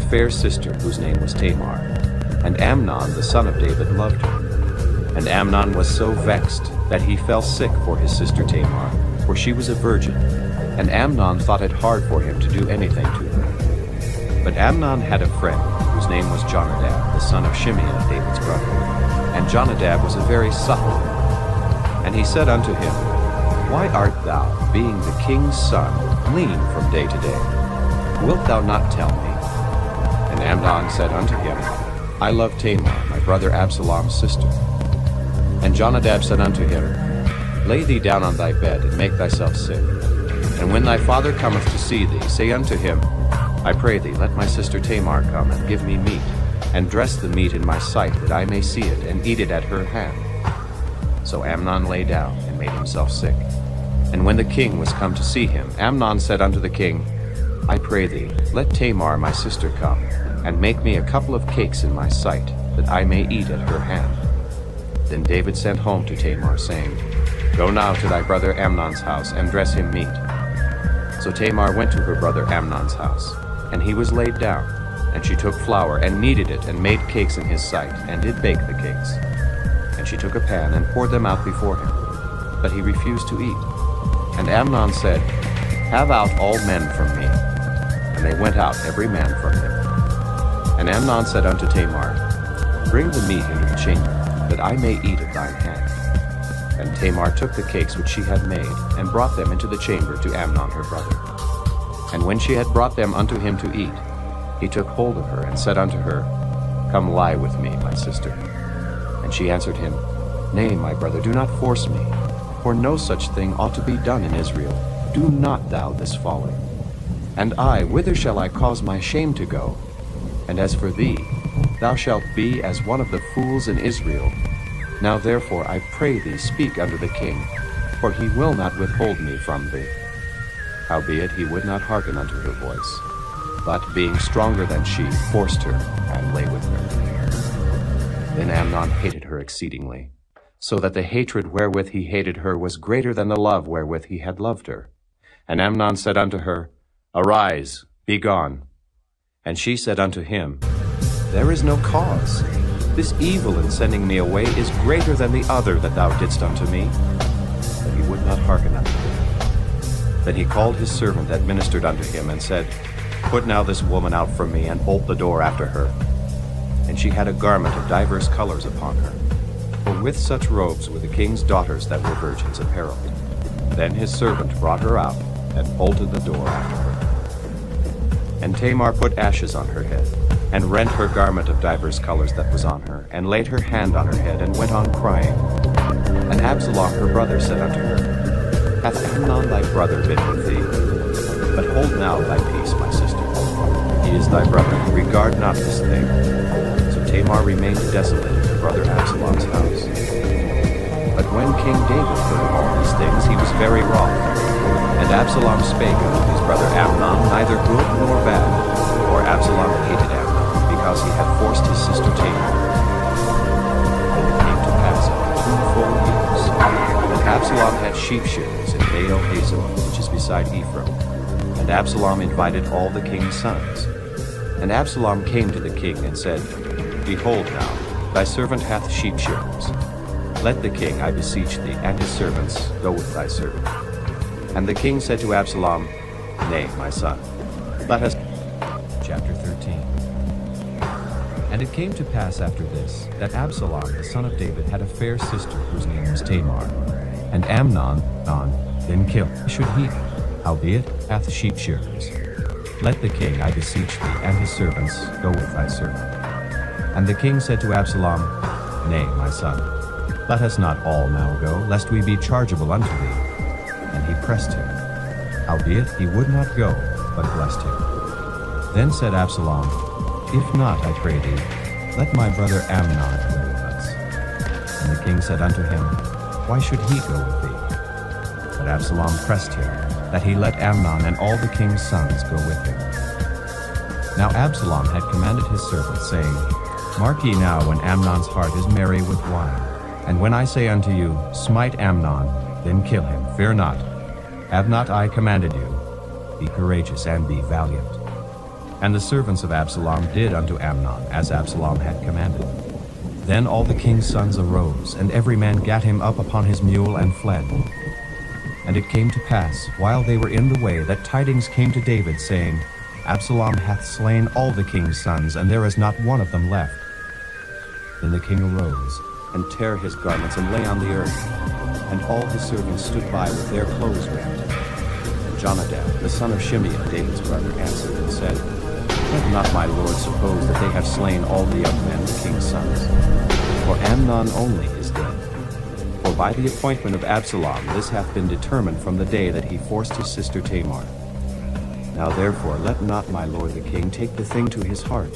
fair sister whose name was Tamar, and Amnon the son of David loved her. And Amnon was so vexed that he fell sick for his sister Tamar, for she was a virgin, and Amnon thought it hard for him to do anything to her. But Amnon had a friend whose name was Jonadab, the son of Shimeah, David's brother. And Jonadab was a very subtle man. And he said unto him, Why art thou, being the king's son, lean from day to day? Wilt thou not tell me? And Amnon said unto him, I love Tamar, my brother Absalom's sister. And Jonadab said unto him, Lay thee down on thy bed, and make thyself sick. And when thy father cometh to see thee, say unto him, I pray thee, let my sister Tamar come, and give me meat, and dress the meat in my sight, that I may see it, and eat it at her hand. So Amnon lay down, and made himself sick. And when the king was come to see him, Amnon said unto the king, I pray thee, let Tamar my sister come, and make me a couple of cakes in my sight, that I may eat at her hand. Then David sent home to Tamar, saying, Go now to thy brother Amnon's house, and dress him meat. So Tamar went to her brother Amnon's house, and he was laid down, and she took flour, and kneaded it, and made cakes in his sight, and did bake the cakes. And she took a pan, and poured them out before him, but he refused to eat. And Amnon said, Have out all men from me. And they went out every man from him. And Amnon said unto Tamar, Bring the meat into the chamber, that I may eat at thine hand. And Tamar took the cakes which she had made, and brought them into the chamber to Amnon her brother. And when she had brought them unto him to eat, he took hold of her, and said unto her, Come lie with me, my sister. And she answered him, Nay, my brother, do not force me, for no such thing ought to be done in Israel. Do not thou this folly. And I, whither shall I cause my shame to go? And as for thee, thou shalt be as one of the fools in Israel. Now therefore I pray thee, speak unto the king, for he will not withhold me from thee. Howbeit he would not hearken unto her voice, but being stronger than she, forced her, and lay with her. Then Amnon hated her exceedingly, so that the hatred wherewith he hated her was greater than the love wherewith he had loved her. And Amnon said unto her, Arise, be gone. And she said unto him, There is no cause. This evil in sending me away is greater than the other that thou didst unto me. But he would not hearken unto her. Then he called his servant that ministered unto him, and said, Put now this woman out from me, and bolt the door after her. And she had a garment of divers colors upon her, for with such robes were the king's daughters that were virgins apparelled. Then his servant brought her out, and bolted the door after her. And Tamar put ashes on her head, and rent her garment of divers colors that was on her, and laid her hand on her head, and went on crying. And Absalom her brother said unto her, Hath Amnon thy brother been with thee? But hold now thy peace, my sister. He is thy brother, regard not this thing. So Tamar remained desolate in her brother Absalom's house. But when King David heard of all these things, he was very wroth. And Absalom spake unto his brother Amnon, neither good nor bad, for Absalom hated Amnon, because he had forced his sister Tamar. And it came to pass after 2 full years, that Absalom had sheep shearers in Baal Hazor, which is beside Ephraim. And Absalom invited all the king's sons. And Absalom came to the king, and said, Behold now, thy servant hath sheep shearers. Let the king, I beseech thee, and his servants go with thy servant. And the king said to Absalom, Nay, my son, let us... Chapter 13. And it came to pass after this, that Absalom the son of David had a fair sister whose name was Tamar. And Amnon then killed. Should he, howbeit, hath sheep shearers. Let the king, I beseech thee, and his servants go with thy servant. And the king said to Absalom, Nay, my son, let us not all now go, lest we be chargeable unto thee. And he pressed him. Howbeit he would not go, but blessed him. Then said Absalom, If not, I pray thee, let my brother Amnon go with us. And the king said unto him, Why should he go with thee? But Absalom pressed him, that he let Amnon and all the king's sons go with him. Now Absalom had commanded his servants, saying, Mark ye now when Amnon's heart is merry with wine. And when I say unto you, Smite Amnon, then kill him, fear not. Have not I commanded you? Be courageous and be valiant. And the servants of Absalom did unto Amnon as Absalom had commanded. Then all the king's sons arose, and every man gat him up upon his mule and fled. And it came to pass, while they were in the way, that tidings came to David, saying, Absalom hath slain all the king's sons, and there is not one of them left. Then the king arose, and tare his garments, and lay on the earth. And all his servants stood by with their clothes rent. And Jonadab, the son of Shimeah, David's brother, answered and said, Let not my lord suppose that they have slain all the young men, the king's sons. For Amnon only is dead. For by the appointment of Absalom this hath been determined from the day that he forced his sister Tamar. Now therefore let not my lord the king take the thing to his heart,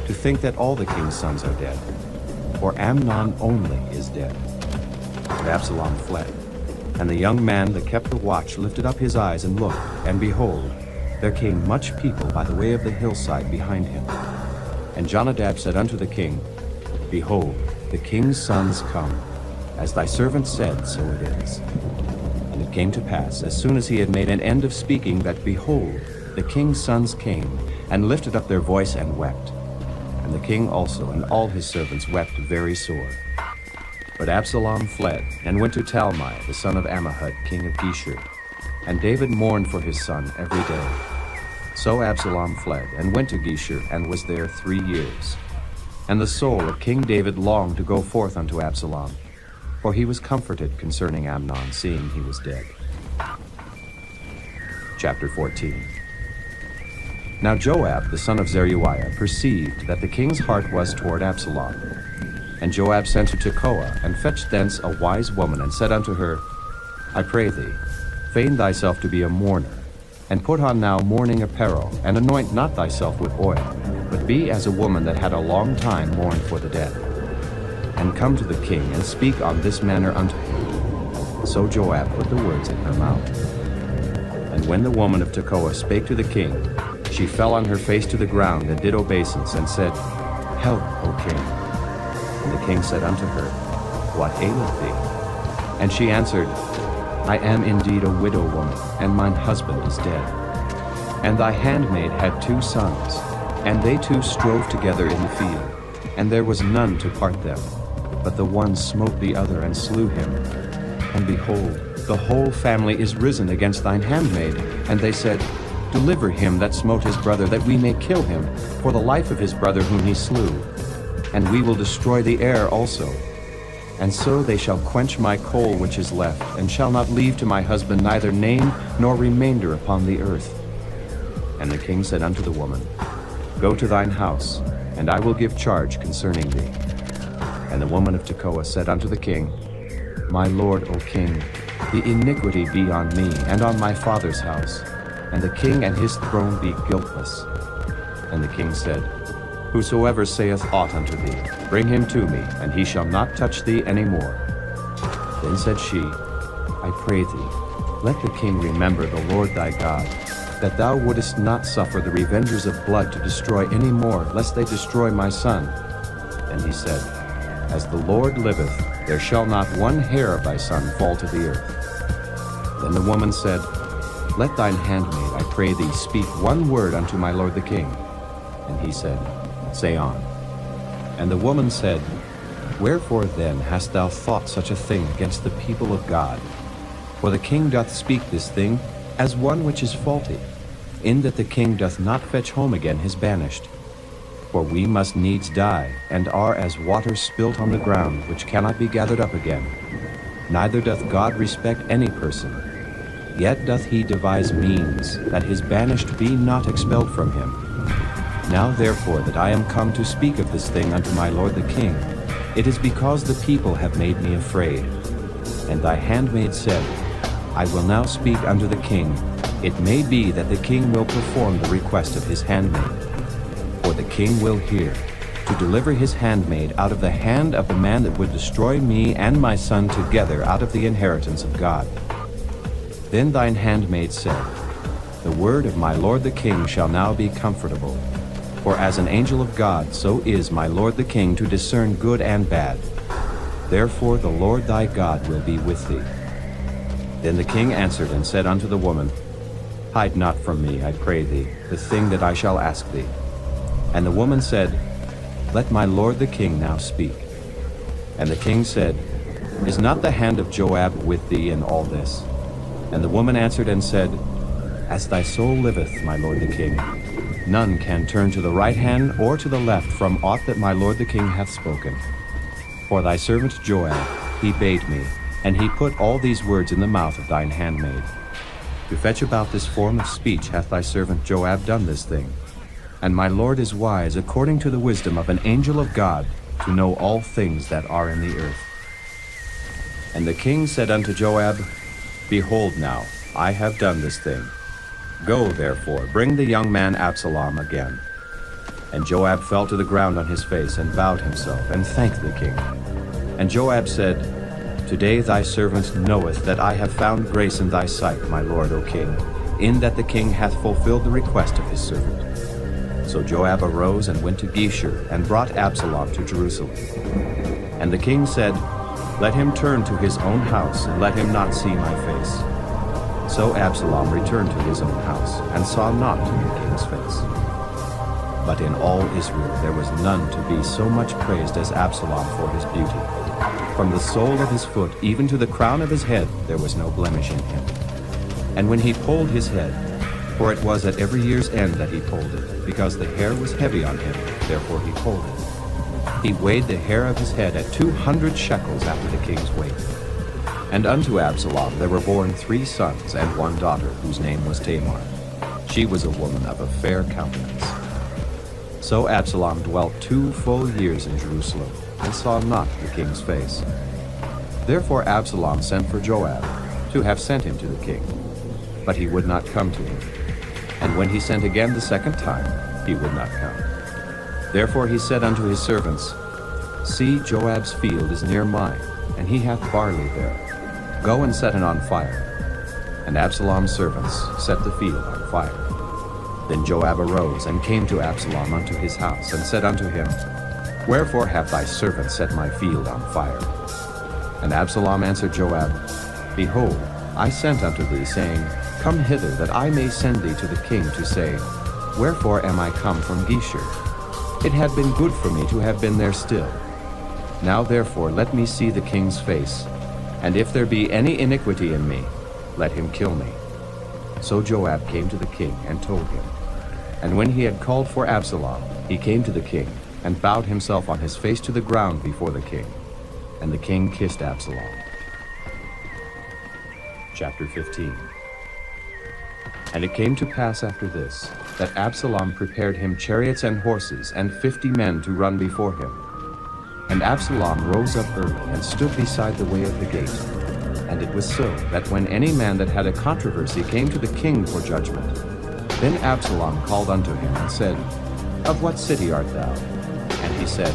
to think that all the king's sons are dead. For Amnon only is dead. But Absalom fled. And the young man that kept the watch lifted up his eyes and looked, and behold, there came much people by the way of the hillside behind him. And Jonadab said unto the king, Behold, the king's sons come. As thy servant said, so it is. And it came to pass, as soon as he had made an end of speaking, that, behold, the king's sons came, and lifted up their voice and wept. And the king also and all his servants wept very sore. But Absalom fled, and went to Talmai, the son of Ammihud, king of Geshur. And David mourned for his son every day. So Absalom fled, and went to Geshur, and was there 3 years. And the soul of King David longed to go forth unto Absalom, for he was comforted concerning Amnon, seeing he was dead. Chapter 14. Now Joab, the son of Zeruiah, perceived that the king's heart was toward Absalom. And Joab sent to Tekoa, and fetched thence a wise woman, and said unto her, I pray thee, feign thyself to be a mourner, and put on now mourning apparel, and anoint not thyself with oil, but be as a woman that had a long time mourned for the dead. And come to the king, and speak on this manner unto him. So Joab put the words in her mouth. And when the woman of Tekoa spake to the king, she fell on her face to the ground, and did obeisance, and said, Help, O king. And the king said unto her, What aileth thee? And she answered, I am indeed a widow woman, and mine husband is dead. And thy handmaid had 2 sons, and they 2 strove together in the field, and there was none to part them. But the one smote the other, and slew him. And behold, the whole family is risen against thine handmaid. And they said, Deliver him that smote his brother, that we may kill him, for the life of his brother whom he slew. And we will destroy the heir also. And so they shall quench my coal which is left, and shall not leave to my husband neither name nor remainder upon the earth. And the king said unto the woman, Go to thine house, and I will give charge concerning thee. And the woman of Tekoa said unto the king, My lord, O king, the iniquity be on me, and on my father's house, and the king and his throne be guiltless. And the king said, Whosoever saith aught unto thee, bring him to me, and he shall not touch thee any more. Then said she, I pray thee, let the king remember the Lord thy God, that thou wouldest not suffer the revengers of blood to destroy any more, lest they destroy my son. And he said, As the Lord liveth, there shall not one hair of thy son fall to the earth. Then the woman said, Let thine handmaid, I pray thee, speak one word unto my lord the king. And he said, Say on. And the woman said, Wherefore then hast thou thought such a thing against the people of God? For the king doth speak this thing as one which is faulty, in that the king doth not fetch home again his banished. For we must needs die, and are as water spilt on the ground, which cannot be gathered up again. Neither doth God respect any person. Yet doth he devise means, that his banished be not expelled from him. Now therefore that I am come to speak of this thing unto my lord the king, it is because the people have made me afraid. And thy handmaid said, I will now speak unto the king. It may be that the king will perform the request of his handmaid. For the king will hear, to deliver his handmaid out of the hand of the man that would destroy me and my son together out of the inheritance of God. Then thine handmaid said, The word of my lord the king shall now be comfortable. For as an angel of God, so is my lord the king to discern good and bad. Therefore the Lord thy God will be with thee. Then the king answered and said unto the woman, Hide not from me, I pray thee, the thing that I shall ask thee. And the woman said, Let my lord the king now speak. And the king said, Is not the hand of Joab with thee in all this? And the woman answered and said, As thy soul liveth, my lord the king, none can turn to the right hand or to the left from aught that my lord the king hath spoken. For thy servant Joab, he bade me, and he put all these words in the mouth of thine handmaid. To fetch about this form of speech hath thy servant Joab done this thing. And my lord is wise according to the wisdom of an angel of God, to know all things that are in the earth. And the king said unto Joab, Behold now, I have done this thing. Go, therefore, bring the young man Absalom again. And Joab fell to the ground on his face, and bowed himself, and thanked the king. And Joab said, Today thy servant knoweth that I have found grace in thy sight, my lord, O king, in that the king hath fulfilled the request of his servant. So Joab arose and went to Geshur, and brought Absalom to Jerusalem. And the king said, Let him turn to his own house, and let him not see my face. So Absalom returned to his own house, and saw not the king's face. But in all Israel there was none to be so much praised as Absalom for his beauty. From the sole of his foot even to the crown of his head there was no blemish in him. And when he polled his head, for it was at every year's end that he polled it, because the hair was heavy on him, therefore he polled it. He weighed the hair of his head at 200 shekels after the king's weight. And unto Absalom there were born 3 sons and 1 daughter, whose name was Tamar. She was a woman of a fair countenance. So Absalom dwelt 2 full years in Jerusalem, and saw not the king's face. Therefore Absalom sent for Joab, to have sent him to the king. But he would not come to him. And when he sent again the second time, he would not come. Therefore he said unto his servants, See, Joab's field is near mine, and he hath barley there. Go and set it on fire. And Absalom's servants set the field on fire. Then Joab arose and came to Absalom unto his house, and said unto him, Wherefore hath thy servant set my field on fire? And Absalom answered Joab, Behold, I sent unto thee, saying, Come hither, that I may send thee to the king to say, Wherefore am I come from Geshur? It had been good for me to have been there still. Now therefore let me see the king's face, and if there be any iniquity in me, let him kill me. So Joab came to the king and told him. And when he had called for Absalom, he came to the king, and bowed himself on his face to the ground before the king. And the king kissed Absalom. Chapter 15. And it came to pass after this, that Absalom prepared him chariots and horses, and 50 men to run before him. And Absalom rose up early, and stood beside the way of the gate. And it was so, that when any man that had a controversy came to the king for judgment, then Absalom called unto him, and said, Of what city art thou? And he said,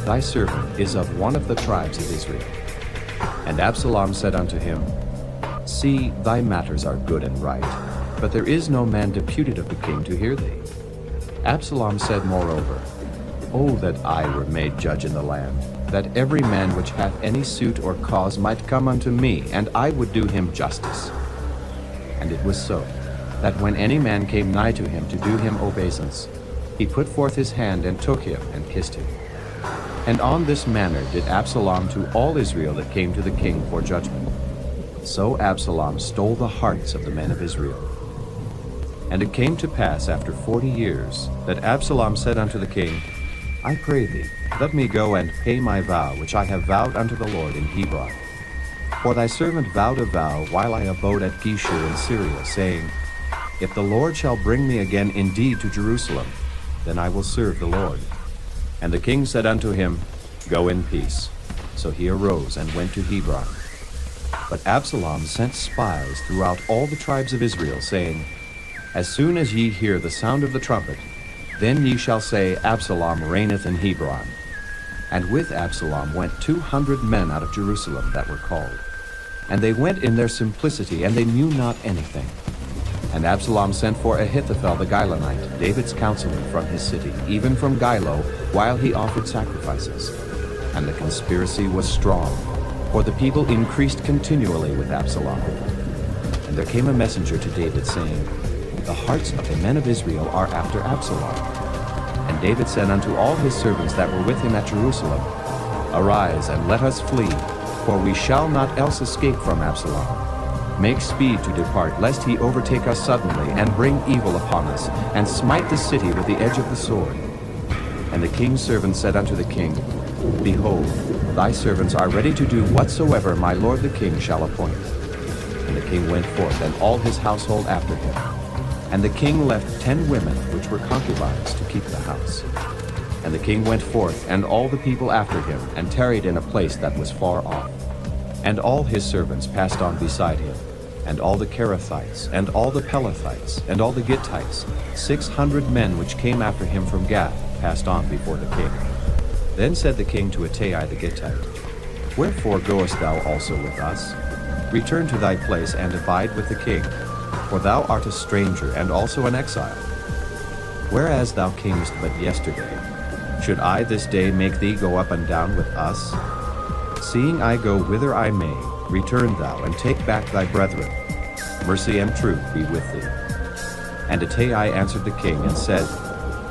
Thy servant is of one of the tribes of Israel. And Absalom said unto him, See, thy matters are good and right, but there is no man deputed of the king to hear thee. Absalom said moreover, O that I were made judge in the land, that every man which hath any suit or cause might come unto me, and I would do him justice. And it was so, that when any man came nigh to him to do him obeisance, he put forth his hand and took him and kissed him. And on this manner did Absalom to all Israel that came to the king for judgment. So Absalom stole the hearts of the men of Israel. And it came to pass after 40 years, that Absalom said unto the king, I pray thee, let me go and pay my vow which I have vowed unto the Lord in Hebron. For thy servant vowed a vow while I abode at Geshur in Syria, saying, If the Lord shall bring me again indeed to Jerusalem, then I will serve the Lord. And the king said unto him, Go in peace. So he arose and went to Hebron. But Absalom sent spies throughout all the tribes of Israel, saying, As soon as ye hear the sound of the trumpet, then ye shall say, Absalom reigneth in Hebron. And with Absalom went 200 men out of Jerusalem that were called. And they went in their simplicity, and they knew not anything. And Absalom sent for Ahithophel the Gilonite, David's counselor, from his city, even from Gilo, while he offered sacrifices. And the conspiracy was strong, for the people increased continually with Absalom. And there came a messenger to David, saying, The hearts of the men of Israel are after Absalom. And And David said unto all his servants that were with him at Jerusalem, Arise, and let us flee, for we shall not else escape from Absalom. Make speed to depart, lest he overtake us suddenly, and bring evil upon us, and smite the city with the edge of the sword. And the king's servants said unto the king, Behold, thy servants are ready to do whatsoever my lord the king shall appoint. And the king went forth, and all his household after him. And the king left 10 women which were concubines to keep the house. And the king went forth, and all the people after him, and tarried in a place that was far off. And all his servants passed on beside him, and all the Kerethites, and all the Pelethites, and all the Gittites, 600 men which came after him from Gath, passed on before the king. Then said the king to Ittai the Gittite, Wherefore goest thou also with us? Return to thy place, and abide with the king, for thou art a stranger, and also an exile. Whereas thou camest but yesterday, should I this day make thee go up and down with us? Seeing I go whither I may, return thou, and take back thy brethren. Mercy and truth be with thee. And Ittai answered the king, and said,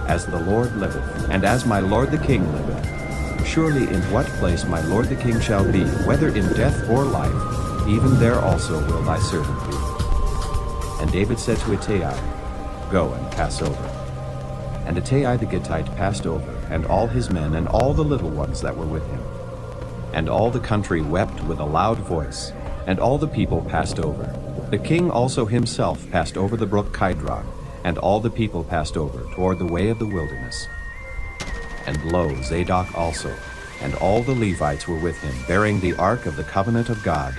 As the Lord liveth, and as my lord the king liveth, surely in what place my lord the king shall be, whether in death or life, even there also will thy servant be. And David said to Ittai, Go and pass over. And Ittai the Gittite passed over, and all his men, and all the little ones that were with him. And all the country wept with a loud voice, and all the people passed over. The king also himself passed over the brook Kidron, and all the people passed over toward the way of the wilderness. And lo, Zadok also, and all the Levites were with him, bearing the ark of the covenant of God.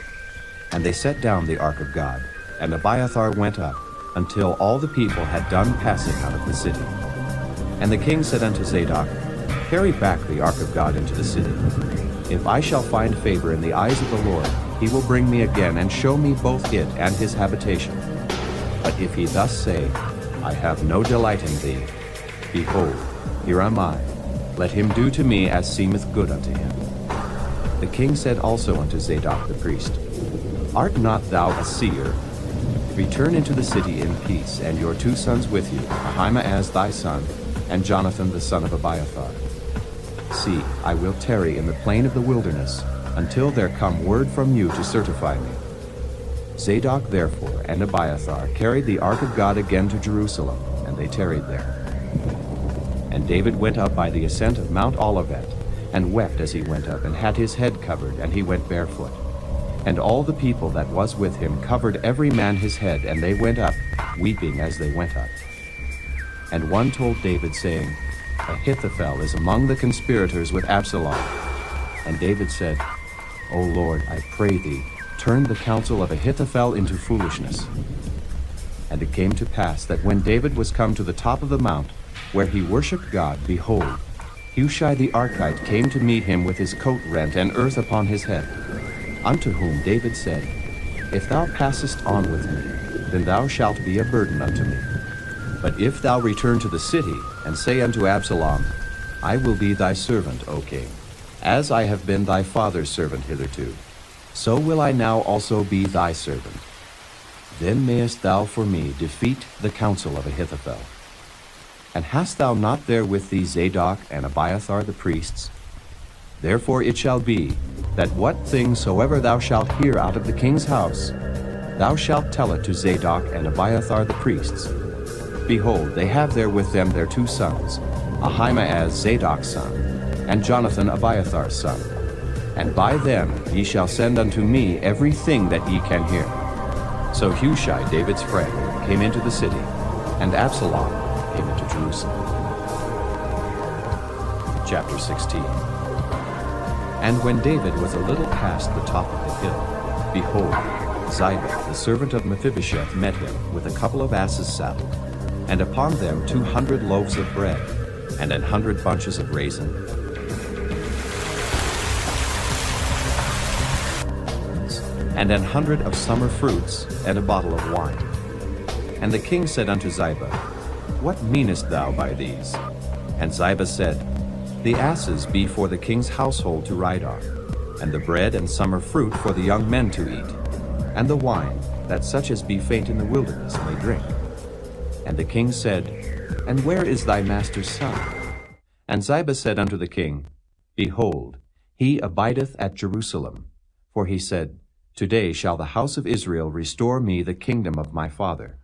And they set down the ark of God, and Abiathar went up, until all the people had done passing out of the city. And the king said unto Zadok, Carry back the ark of God into the city. If I shall find favor in the eyes of the Lord, he will bring me again, and show me both it and his habitation. But if he thus say, I have no delight in thee, behold, here am I. Let him do to me as seemeth good unto him. The king said also unto Zadok the priest, Art not thou a seer? Return into the city in peace, and your 2 sons with you, Ahimaaz thy son, and Jonathan the son of Abiathar. See, I will tarry in the plain of the wilderness, until there come word from you to certify me. Zadok therefore and Abiathar carried the ark of God again to Jerusalem, and they tarried there. And David went up by the ascent of Mount Olivet, and wept as he went up, and had his head covered, and he went barefoot. And all the people that was with him covered every man his head, and they went up, weeping as they went up. And one told David, saying, Ahithophel is among the conspirators with Absalom. And David said, O Lord, I pray thee, turn the counsel of Ahithophel into foolishness. And it came to pass that when David was come to the top of the mount, where he worshipped God, behold, Hushai the Archite came to meet him with his coat rent and earth upon his head. Unto whom David said, If thou passest on with me, then thou shalt be a burden unto me. But if thou return to the city, and say unto Absalom, I will be thy servant, O king, as I have been thy father's servant hitherto, so will I now also be thy servant. Then mayest thou for me defeat the counsel of Ahithophel. And hast thou not there with thee Zadok and Abiathar the priests? Therefore it shall be, that what thing soever thou shalt hear out of the king's house, thou shalt tell it to Zadok and Abiathar the priests. Behold, they have there with them their 2 sons, Ahimaaz Zadok's son, and Jonathan Abiathar's son. And by them ye shall send unto me everything that ye can hear. So Hushai, David's friend, came into the city, and Absalom came into Jerusalem. Chapter 16. And when David was a little past the top of the hill, behold, Ziba, the servant of Mephibosheth, met him with a couple of asses saddled, and upon them 200 loaves of bread, and 100 bunches of raisin, and 100 of summer fruits, and a bottle of wine. And the king said unto Ziba, What meanest thou by these? And Ziba said, The asses be for the king's household to ride on, and the bread and summer fruit for the young men to eat, and the wine, that such as be faint in the wilderness may drink. And the king said, And where is thy master's son? And Ziba said unto the king, Behold, he abideth at Jerusalem. For he said, Today shall the house of Israel restore me the kingdom of my father.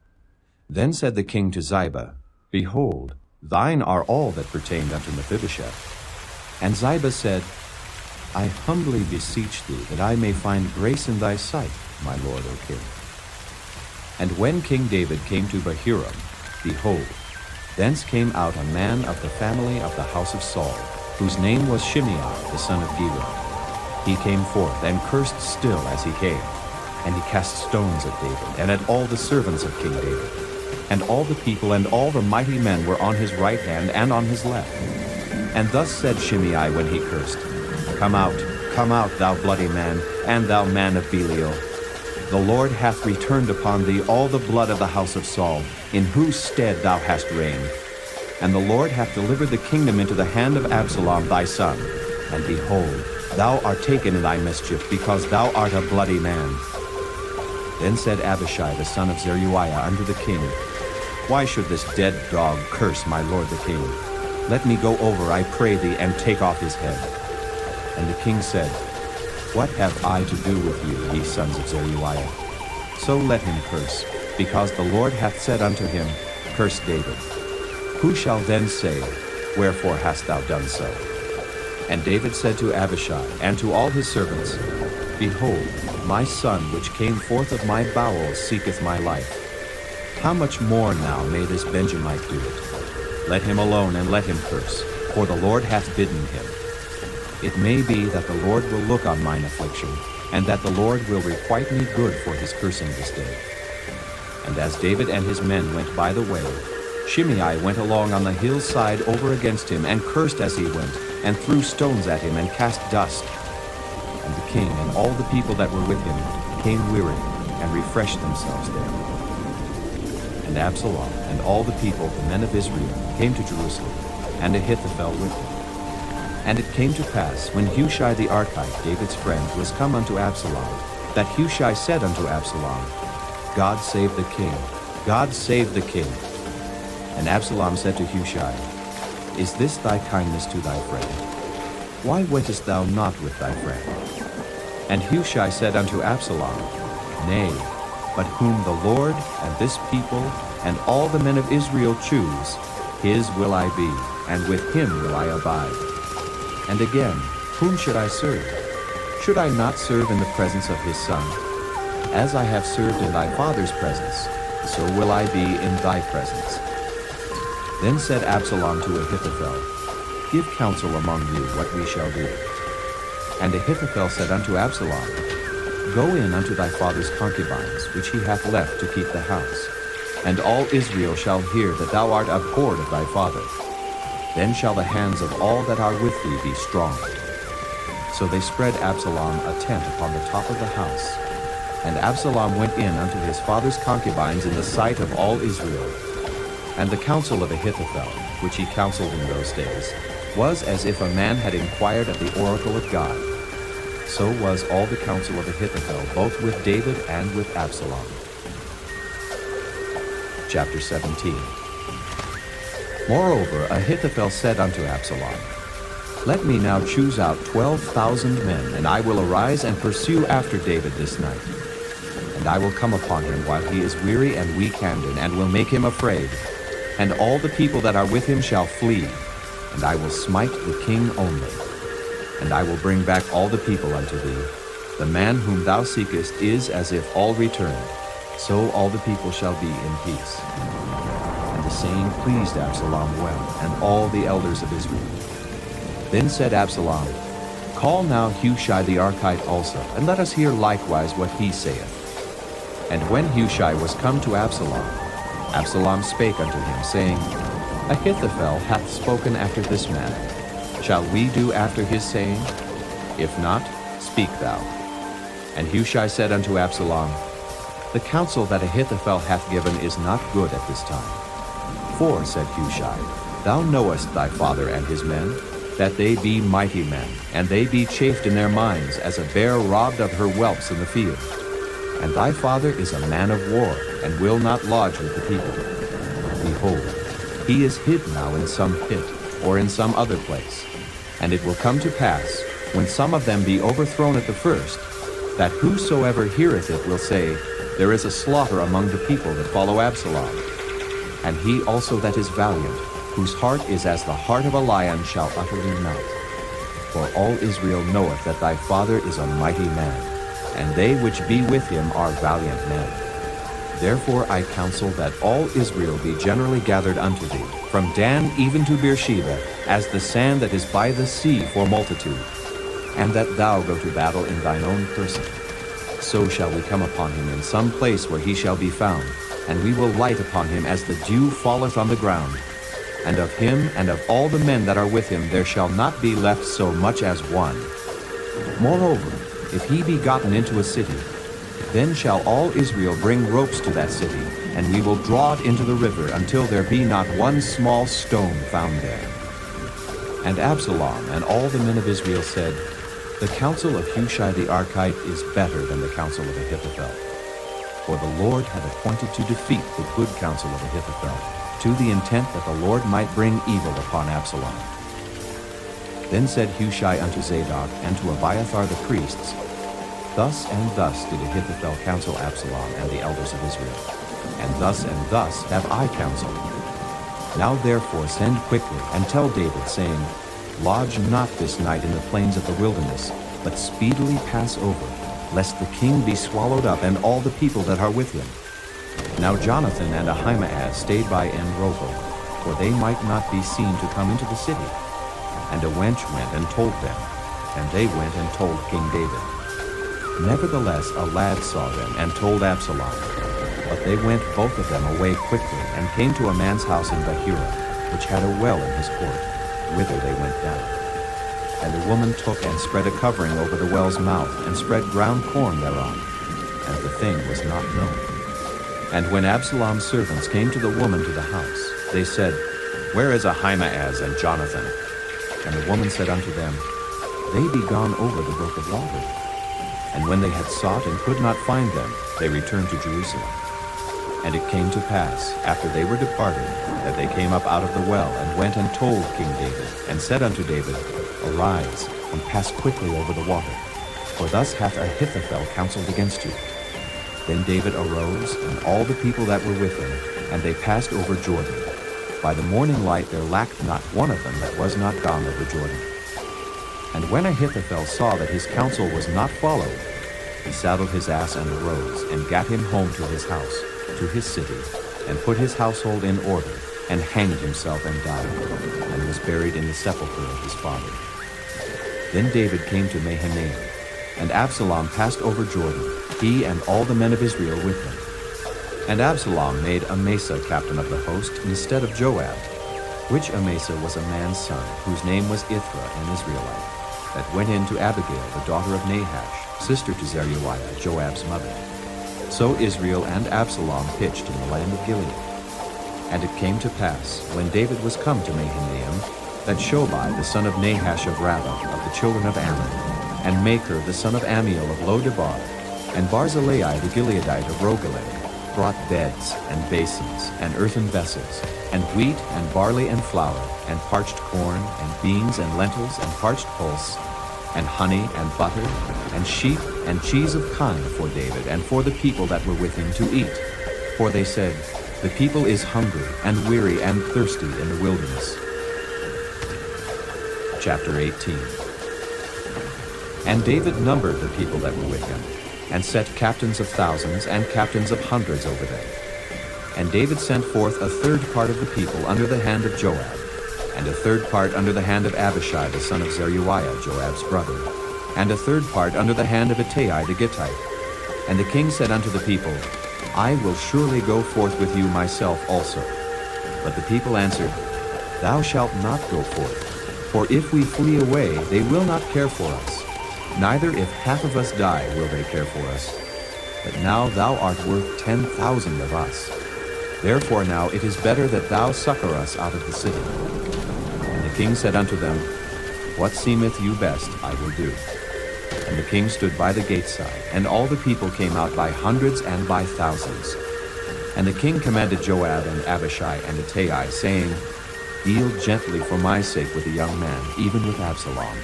Then said the king to Ziba, Behold, thine are all that pertained unto Mephibosheth. And Ziba said, I humbly beseech thee that I may find grace in thy sight, my lord, O king. And when King David came to Bahurim, behold, thence came out a man of the family of the house of Saul, whose name was Shimei the son of Gera. He came forth and cursed still as he came, and he cast stones at David and at all the servants of King David. And all the people and all the mighty men were on his right hand and on his left. And thus said Shimei when he cursed, come out, thou bloody man, and thou man of Belial. The Lord hath returned upon thee all the blood of the house of Saul, in whose stead thou hast reigned. And the Lord hath delivered the kingdom into the hand of Absalom thy son. And behold, thou art taken in thy mischief, because thou art a bloody man. Then said Abishai the son of Zeruiah unto the king, Why should this dead dog curse my lord the king? Let me go over, I pray thee, and take off his head. And the king said, What have I to do with you, ye sons of Zeruiah? So let him curse, because the Lord hath said unto him, Curse David. Who shall then say, Wherefore hast thou done so? And David said to Abishai and to all his servants, Behold, my son which came forth of my bowels seeketh my life. How much more now may this Benjamite do it? Let him alone and let him curse, for the Lord hath bidden him. It may be that the Lord will look on mine affliction, and that the Lord will requite me good for his cursing this day. And as David and his men went by the way, Shimei went along on the hillside over against him, and cursed as he went, and threw stones at him, and cast dust. And the king and all the people that were with him came weary, and refreshed themselves there. And Absalom and all the people, the men of Israel, came to Jerusalem, and Ahithophel with them. And it came to pass, when Hushai the Archite, David's friend, was come unto Absalom, that Hushai said unto Absalom, God save the king, God save the king. And Absalom said to Hushai, Is this thy kindness to thy friend? Why wentest thou not with thy friend? And Hushai said unto Absalom, Nay, but whom the Lord and this people and all the men of Israel choose, his will I be, and with him will I abide. And again, whom should I serve? Should I not serve in the presence of his son? As I have served in thy father's presence, so will I be in thy presence. Then said Absalom to Ahithophel, Give counsel among you what we shall do. And Ahithophel said unto Absalom, Go in unto thy father's concubines, which he hath left to keep the house. And all Israel shall hear that thou art abhorred of thy father. Then shall the hands of all that are with thee be strong. So they spread Absalom a tent upon the top of the house. And Absalom went in unto his father's concubines in the sight of all Israel. And the counsel of Ahithophel, which he counseled in those days, was as if a man had inquired of the oracle of God. So was all the counsel of Ahithophel, both with David and with Absalom. Chapter 17. Moreover, Ahithophel said unto Absalom, Let me now choose out 12,000 men, and I will arise and pursue after David this night. And I will come upon him while he is weary and weak-handed, and will make him afraid. And all the people that are with him shall flee, and I will smite the king only. And I will bring back all the people unto thee. The man whom thou seekest is as if all returned, so all the people shall be in peace. And the saying pleased Absalom well, and all the elders of Israel. Then said Absalom, Call now Hushai the Archite also, and let us hear likewise what he saith. And when Hushai was come to Absalom, Absalom spake unto him, saying, Ahithophel hath spoken after this manner. Shall we do after his saying? If not, speak thou. And Hushai said unto Absalom, The counsel that Ahithophel hath given is not good at this time. For, said Hushai, Thou knowest thy father and his men, that they be mighty men, and they be chafed in their minds, as a bear robbed of her whelps in the field. And thy father is a man of war, and will not lodge with the people. Behold, he is hid now in some pit, or in some other place. And it will come to pass, when some of them be overthrown at the first, that whosoever heareth it will say, There is a slaughter among the people that follow Absalom. And he also that is valiant, whose heart is as the heart of a lion, shall utterly melt. For all Israel knoweth that thy father is a mighty man, and they which be with him are valiant men. Therefore I counsel that all Israel be generally gathered unto thee, from Dan even to Beersheba, as the sand that is by the sea for multitude, and that thou go to battle in thine own person. So shall we come upon him in some place where he shall be found, and we will light upon him as the dew falleth on the ground. And of him and of all the men that are with him there shall not be left so much as one. Moreover, if he be gotten into a city, then shall all Israel bring ropes to that city, and we will draw it into the river until there be not one small stone found there. And Absalom and all the men of Israel said, The counsel of Hushai the Archite is better than the counsel of Ahithophel. For the Lord had appointed to defeat the good counsel of Ahithophel, to the intent that the Lord might bring evil upon Absalom. Then said Hushai unto Zadok and to Abiathar the priests, Thus and thus did Ahithophel counsel Absalom and the elders of Israel, and thus have I counseled. Now therefore send quickly, and tell David, saying, Lodge not this night in the plains of the wilderness, but speedily pass over, lest the king be swallowed up, and all the people that are with him. Now Jonathan and Ahimaaz stayed by En-Rogel, for they might not be seen to come into the city. And a wench went and told them, and they went and told King David. Nevertheless a lad saw them, and told Absalom. But they went both of them away quickly, and came to a man's house in Bahura, which had a well in his court, whither they went down. And the woman took and spread a covering over the well's mouth, and spread ground corn thereon, and the thing was not known. And when Absalom's servants came to the woman to the house, they said, Where is Ahimaaz and Jonathan? And the woman said unto them, They be gone over the brook of water. And when they had sought and could not find them, they returned to Jerusalem. And it came to pass, after they were departed, that they came up out of the well, and went and told King David, and said unto David, Arise, and pass quickly over the water, for thus hath Ahithophel counseled against you. Then David arose, and all the people that were with him, and they passed over Jordan. By the morning light there lacked not one of them that was not gone over Jordan. And when Ahithophel saw that his counsel was not followed, he saddled his ass and arose, and gat him home to his house, to his city, and put his household in order, and hanged himself and died, and was buried in the sepulchre of his father. Then David came to Mahanaim, and Absalom passed over Jordan, he and all the men of Israel with him. And Absalom made Amasa captain of the host instead of Joab, which Amasa was a man's son, whose name was Ithra, an Israelite, that went in to Abigail, the daughter of Nahash, sister to Zeruiah, Joab's mother. So Israel and Absalom pitched in the land of Gilead. And it came to pass, when David was come to Mahanaim, that Shobai the son of Nahash of Rabbah, of the children of Ammon, and Machir the son of Ammiel of Lo-debar, and Barzillai the Gileadite of Rogelim, brought beds, and basins, and earthen vessels, and wheat, and barley, and flour, and parched corn, and beans, and lentils, and parched pulse, and honey, and butter, and sheep, and cheese of kine for David, and for the people that were with him to eat. For they said, The people is hungry, and weary, and thirsty in the wilderness. Chapter 18. And David numbered the people that were with him, and set captains of thousands and captains of hundreds over them. And David sent forth a third part of the people under the hand of Joab, and a third part under the hand of Abishai the son of Zeruiah, Joab's brother, and a third part under the hand of Ittai the Gittite. And the king said unto the people, I will surely go forth with you myself also. But the people answered, Thou shalt not go forth, for if we flee away, they will not care for us. Neither if half of us die will they care for us. But now thou art worth 10,000 of us. Therefore now it is better that thou succor us out of the city. And the king said unto them, What seemeth you best, I will do. And the king stood by the gate side, and all the people came out by hundreds and by thousands. And the king commanded Joab and Abishai and Ittai, saying, deal gently for my sake with the young man, even with Absalom.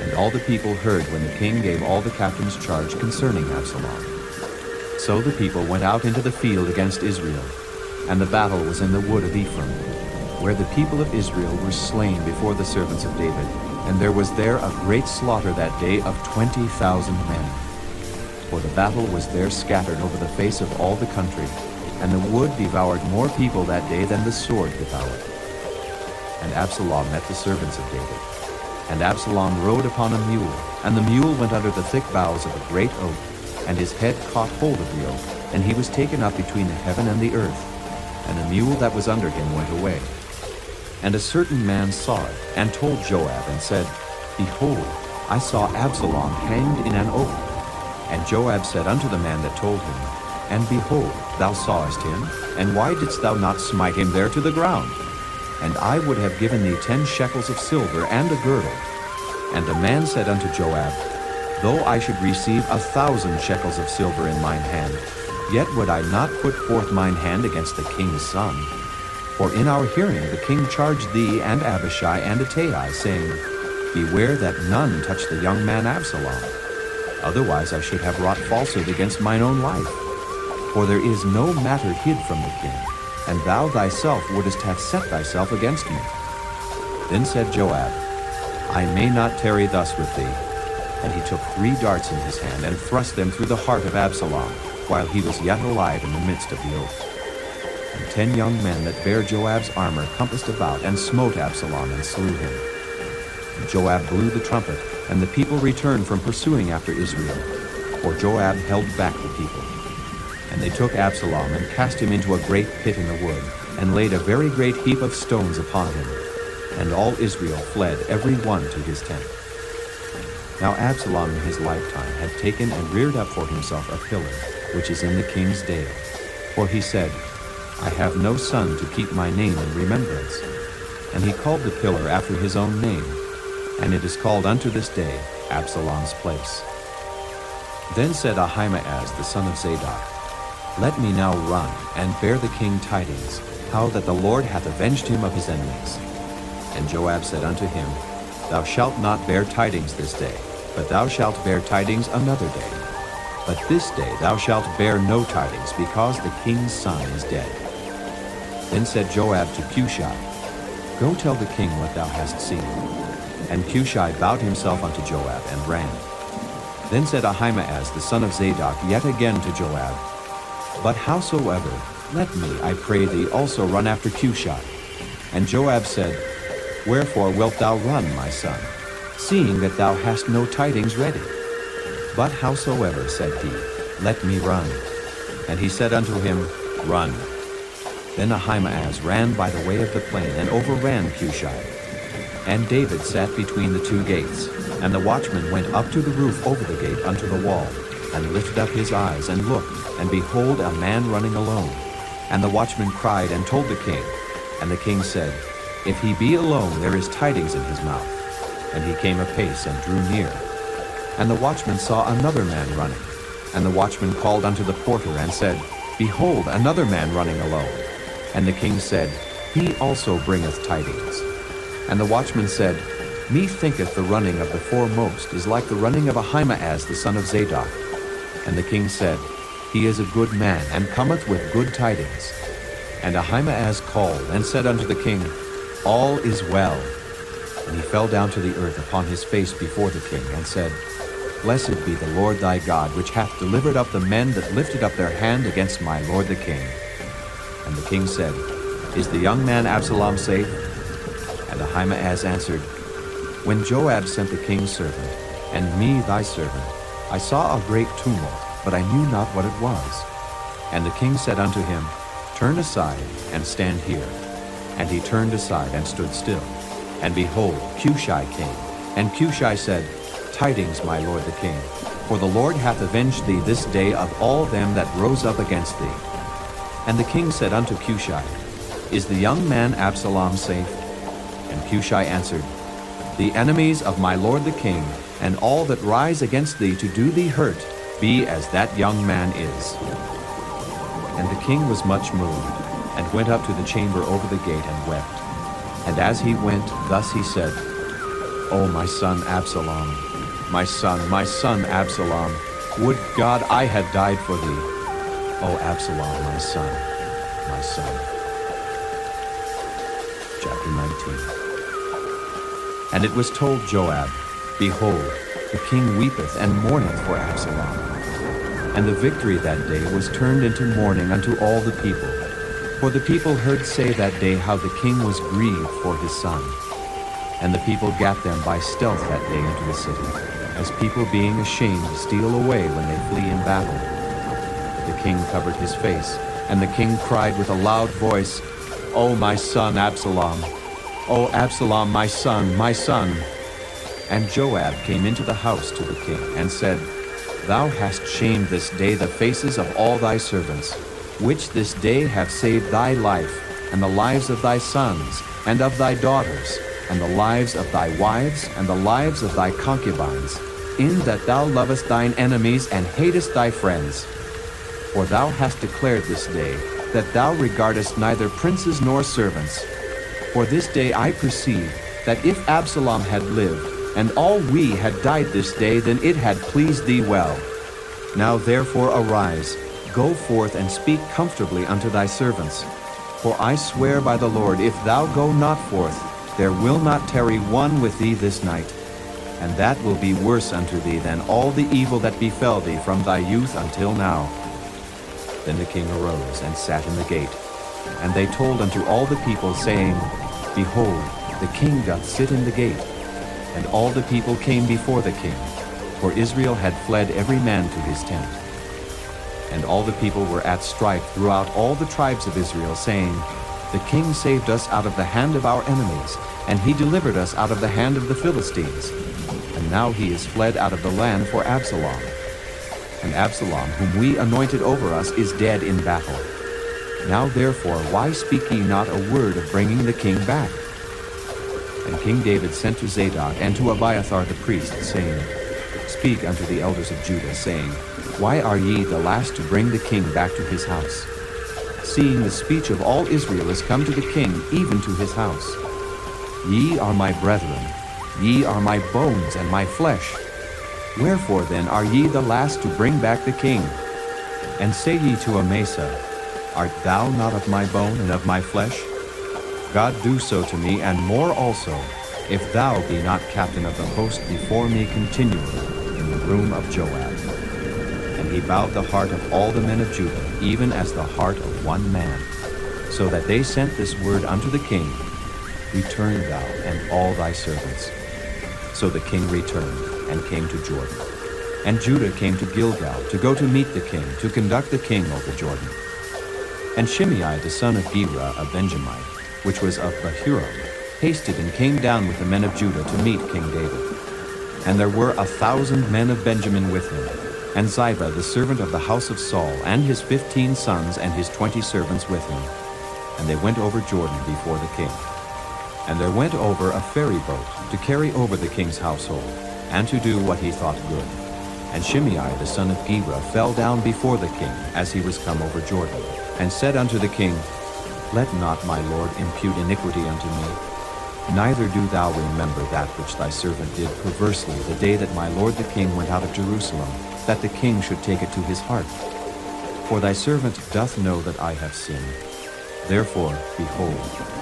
And all the people heard when the king gave all the captains charge concerning Absalom. So the people went out into the field against Israel, and the battle was in the wood of Ephraim, where the people of Israel were slain before the servants of David, and there was there a great slaughter that day of 20,000 men. For the battle was there scattered over the face of all the country, and the wood devoured more people that day than the sword devoured. And Absalom met the servants of David. And Absalom rode upon a mule, and the mule went under the thick boughs of a great oak, and his head caught hold of the oak, and he was taken up between the heaven and the earth, and the mule that was under him went away. And a certain man saw it, and told Joab, and said, Behold, I saw Absalom hanged in an oak. And Joab said unto the man that told him, And behold, thou sawest him, and why didst thou not smite him there to the ground? And I would have given thee 10 shekels of silver and a girdle. And the man said unto Joab, Though I should receive 1,000 shekels of silver in mine hand, yet would I not put forth mine hand against the king's son. For in our hearing the king charged thee and Abishai and Ittai, saying, Beware that none touch the young man Absalom. Otherwise I should have wrought falsehood against mine own life. For there is no matter hid from the king, and thou thyself wouldest have set thyself against me. Then said Joab, I may not tarry thus with thee. And he took 3 darts in his hand, and thrust them through the heart of Absalom, while he was yet alive in the midst of the oak. And 10 young men that bare Joab's armor compassed about, and smote Absalom, and slew him. And Joab blew the trumpet, and the people returned from pursuing after Israel, for Joab held back the people. And they took Absalom, and cast him into a great pit in the wood, and laid a very great heap of stones upon him. And all Israel fled, every one to his tent. Now Absalom in his lifetime had taken and reared up for himself a pillar, which is in the king's dale. For he said, I have no son to keep my name in remembrance. And he called the pillar after his own name, and it is called unto this day Absalom's place. Then said Ahimaaz the son of Zadok, Let me now run, and bear the king tidings, how that the Lord hath avenged him of his enemies. And Joab said unto him, Thou shalt not bear tidings this day, but thou shalt bear tidings another day. But this day thou shalt bear no tidings, because the king's son is dead. Then said Joab to Cushai, Go tell the king what thou hast seen. And Cushai bowed himself unto Joab, and ran. Then said Ahimaaz the son of Zadok yet again to Joab, But howsoever, let me, I pray thee, also run after Cushai. And Joab said, Wherefore wilt thou run, my son, seeing that thou hast no tidings ready? But howsoever, said he, let me run. And he said unto him, Run. Then Ahimaaz ran by the way of the plain, and overran Cushai. And David sat between the 2 gates, and the watchman went up to the roof over the gate unto the wall, and lifted up his eyes, and looked, and behold, a man running alone. And the watchman cried, and told the king. And the king said, If he be alone, there is tidings in his mouth. And he came apace, and drew near. And the watchman saw another man running. And the watchman called unto the porter, and said, Behold, another man running alone. And the king said, He also bringeth tidings. And the watchman said, Methinketh the running of the foremost is like the running of Ahimaaz the son of Zadok. And the king said, He is a good man, and cometh with good tidings. And Ahimaaz called, and said unto the king, All is well. And he fell down to the earth upon his face before the king, and said, Blessed be the Lord thy God, which hath delivered up the men that lifted up their hand against my lord the king. And the king said, Is the young man Absalom safe? And Ahimaaz answered, When Joab sent the king's servant, and me thy servant, I saw a great tumult, but I knew not what it was. And the king said unto him, Turn aside, and stand here. And he turned aside, and stood still. And behold, Cushai came. And Cushai said, Tidings, my lord the king, for the Lord hath avenged thee this day of all them that rose up against thee. And the king said unto Cushai, Is the young man Absalom safe? And Cushai answered, The enemies of my lord the king, and all that rise against thee to do thee hurt, be as that young man is. And the king was much moved, and went up to the chamber over the gate, and wept. And as he went, thus he said, O my son Absalom, my son Absalom, would God I had died for thee. O Absalom, my son, my son. Chapter 19. And it was told Joab, Behold, the king weepeth and mourneth for Absalom. And the victory that day was turned into mourning unto all the people. For the people heard say that day how the king was grieved for his son. And the people gat them by stealth that day into the city, as people being ashamed steal away when they flee in battle. The king covered his face, and the king cried with a loud voice, O my son Absalom! O Absalom, my son, my son! And Joab came into the house to the king, and said, Thou hast shamed this day the faces of all thy servants, which this day have saved thy life, and the lives of thy sons, and of thy daughters, and the lives of thy wives, and the lives of thy concubines, in that thou lovest thine enemies, and hatest thy friends. For thou hast declared this day, that thou regardest neither princes nor servants. For this day I perceive, that if Absalom had lived, and all we had died this day, then it had pleased thee well. Now therefore arise, go forth and speak comfortably unto thy servants. For I swear by the Lord, if thou go not forth, there will not tarry one with thee this night. And that will be worse unto thee than all the evil that befell thee from thy youth until now. Then the king arose and sat in the gate. And they told unto all the people, saying, Behold, the king doth sit in the gate. And all the people came before the king, for Israel had fled every man to his tent. And all the people were at strife throughout all the tribes of Israel, saying, The king saved us out of the hand of our enemies, and he delivered us out of the hand of the Philistines. And now he is fled out of the land for Absalom. And Absalom, whom we anointed over us, is dead in battle. Now therefore, why speak ye not a word of bringing the king back? And King David sent to Zadok and to Abiathar the priest, saying, Speak unto the elders of Judah, saying, Why are ye the last to bring the king back to his house? Seeing the speech of all Israel is come to the king, even to his house. Ye are my brethren, ye are my bones and my flesh. Wherefore then are ye the last to bring back the king? And say ye to Amasa, Art thou not of my bone and of my flesh? God do so to me, and more also, if thou be not captain of the host before me continually in the room of Joab. And he bowed the heart of all the men of Judah, even as the heart of one man, so that they sent this word unto the king, Return thou and all thy servants. So the king returned, and came to Jordan. And Judah came to Gilgal, to go to meet the king, to conduct the king over Jordan. And Shimei the son of Gera, a Benjamite, which was of Bahurim, hasted and came down with the men of Judah to meet King David. And there were 1,000 men of Benjamin with him, and Ziba the servant of the house of Saul, and his 15 sons and his 20 servants with him. And they went over Jordan before the king. And there went over a ferry boat to carry over the king's household, and to do what he thought good. And Shimei the son of Gera fell down before the king as he was come over Jordan, and said unto the king, Let not my lord impute iniquity unto me. Neither do thou remember that which thy servant did perversely the day that my lord the king went out of Jerusalem, that the king should take it to his heart. For thy servant doth know that I have sinned. Therefore, behold,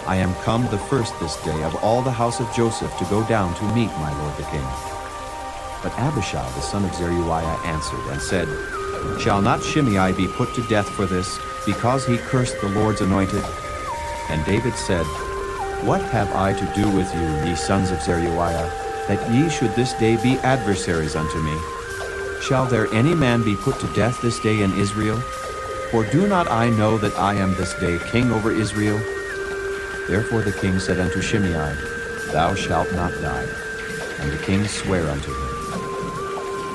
I am come the first this day of all the house of Joseph to go down to meet my lord the king. But Abishai the son of Zeruiah answered and said, Shall not Shimei be put to death for this, because he cursed the Lord's anointed? And David said, What have I to do with you, ye sons of Zeruiah, that ye should this day be adversaries unto me? Shall there any man be put to death this day in Israel? For do not I know that I am this day king over Israel? Therefore the king said unto Shimei, Thou shalt not die. And the king sware unto him.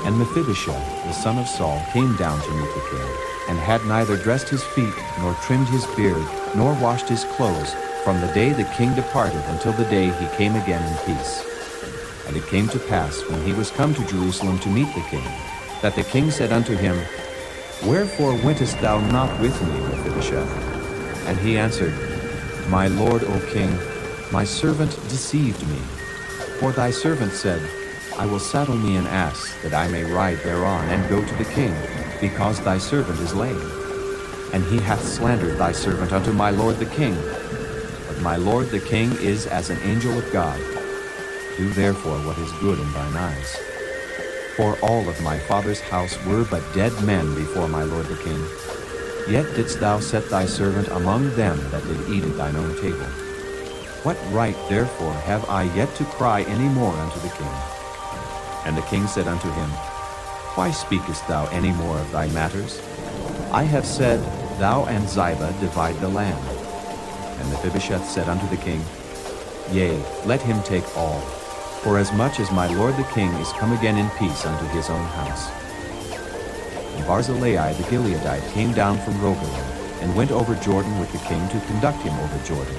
And Mephibosheth, the son of Saul, came down to meet the king, and had neither dressed his feet, nor trimmed his beard, nor washed his clothes, from the day the king departed until the day he came again in peace. And it came to pass, when he was come to Jerusalem to meet the king, that the king said unto him, Wherefore wentest thou not with me, Mephibosheth? And he answered, My lord, O king, My servant deceived me. For thy servant said, I will saddle me an ass, that I may ride thereon, and go to the king, because thy servant is lame. And he hath slandered thy servant unto my lord the king. But my lord the king is as an angel of God. Do therefore what is good in thine eyes. For all of my father's house were but dead men before my lord the king. Yet didst thou set thy servant among them that did eat at thine own table. What right therefore have I yet to cry any more unto the king? And the king said unto him, Why speakest thou any more of thy matters? I have said, Thou and Ziba divide the land. And Mephibosheth said unto the king, Yea, let him take all, for as much as my lord the king is come again in peace unto his own house. And Barzillai the Gileadite came down from Rogelim, and went over Jordan with the king to conduct him over Jordan.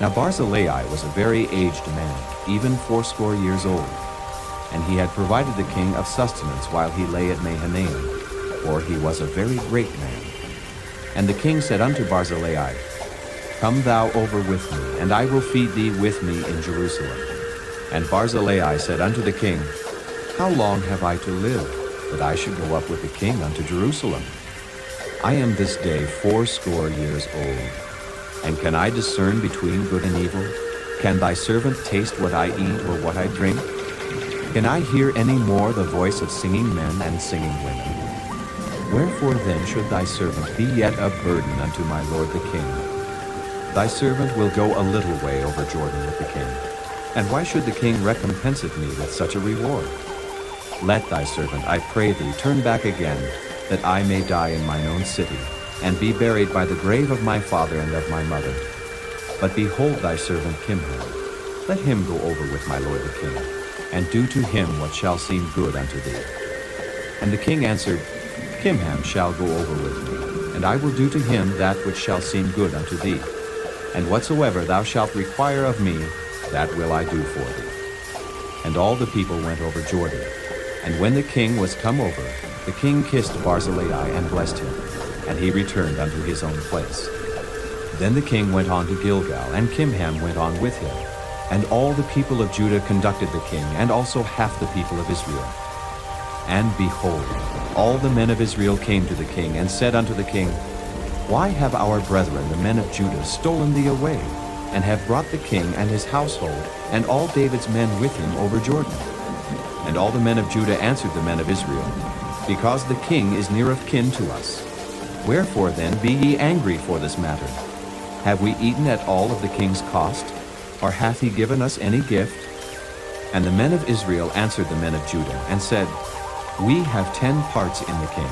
Now Barzillai was a very aged man, even 80 years old, and he had provided the king of sustenance while he lay at Mahanaim, for he was a very great man. And the king said unto Barzillai, Come thou over with me, and I will feed thee with me in Jerusalem. And Barzillai said unto the king, How long have I to live, that I should go up with the king unto Jerusalem? I am this day 80 years old. And can I discern between good and evil? Can thy servant taste what I eat or what I drink? Can I hear any more the voice of singing men and singing women? Wherefore then should thy servant be yet a burden unto my lord the king? Thy servant will go a little way over Jordan with the king. And why should the king recompense me with such a reward? Let thy servant, I pray thee, turn back again, that I may die in mine own city, and be buried by the grave of my father and of my mother. But behold thy servant Kimham. Let him go over with my lord the king, and do to him what shall seem good unto thee. And the king answered, Kimham shall go over with me, and I will do to him that which shall seem good unto thee. And whatsoever thou shalt require of me, that will I do for thee. And all the people went over Jordan. And when the king was come over, the king kissed Barzillai and blessed him, and he returned unto his own place. Then the king went on to Gilgal, and Kimham went on with him. And all the people of Judah conducted the king, and also half the people of Israel. And behold, all the men of Israel came to the king, and said unto the king, Why have our brethren, the men of Judah, stolen thee away, and have brought the king and his household, and all David's men with him over Jordan? And all the men of Judah answered the men of Israel, Because the king is near of kin to us. Wherefore then be ye angry for this matter? Have we eaten at all of the king's cost? Or hath he given us any gift? And the men of Israel answered the men of Judah, and said, We have 10 parts in the king,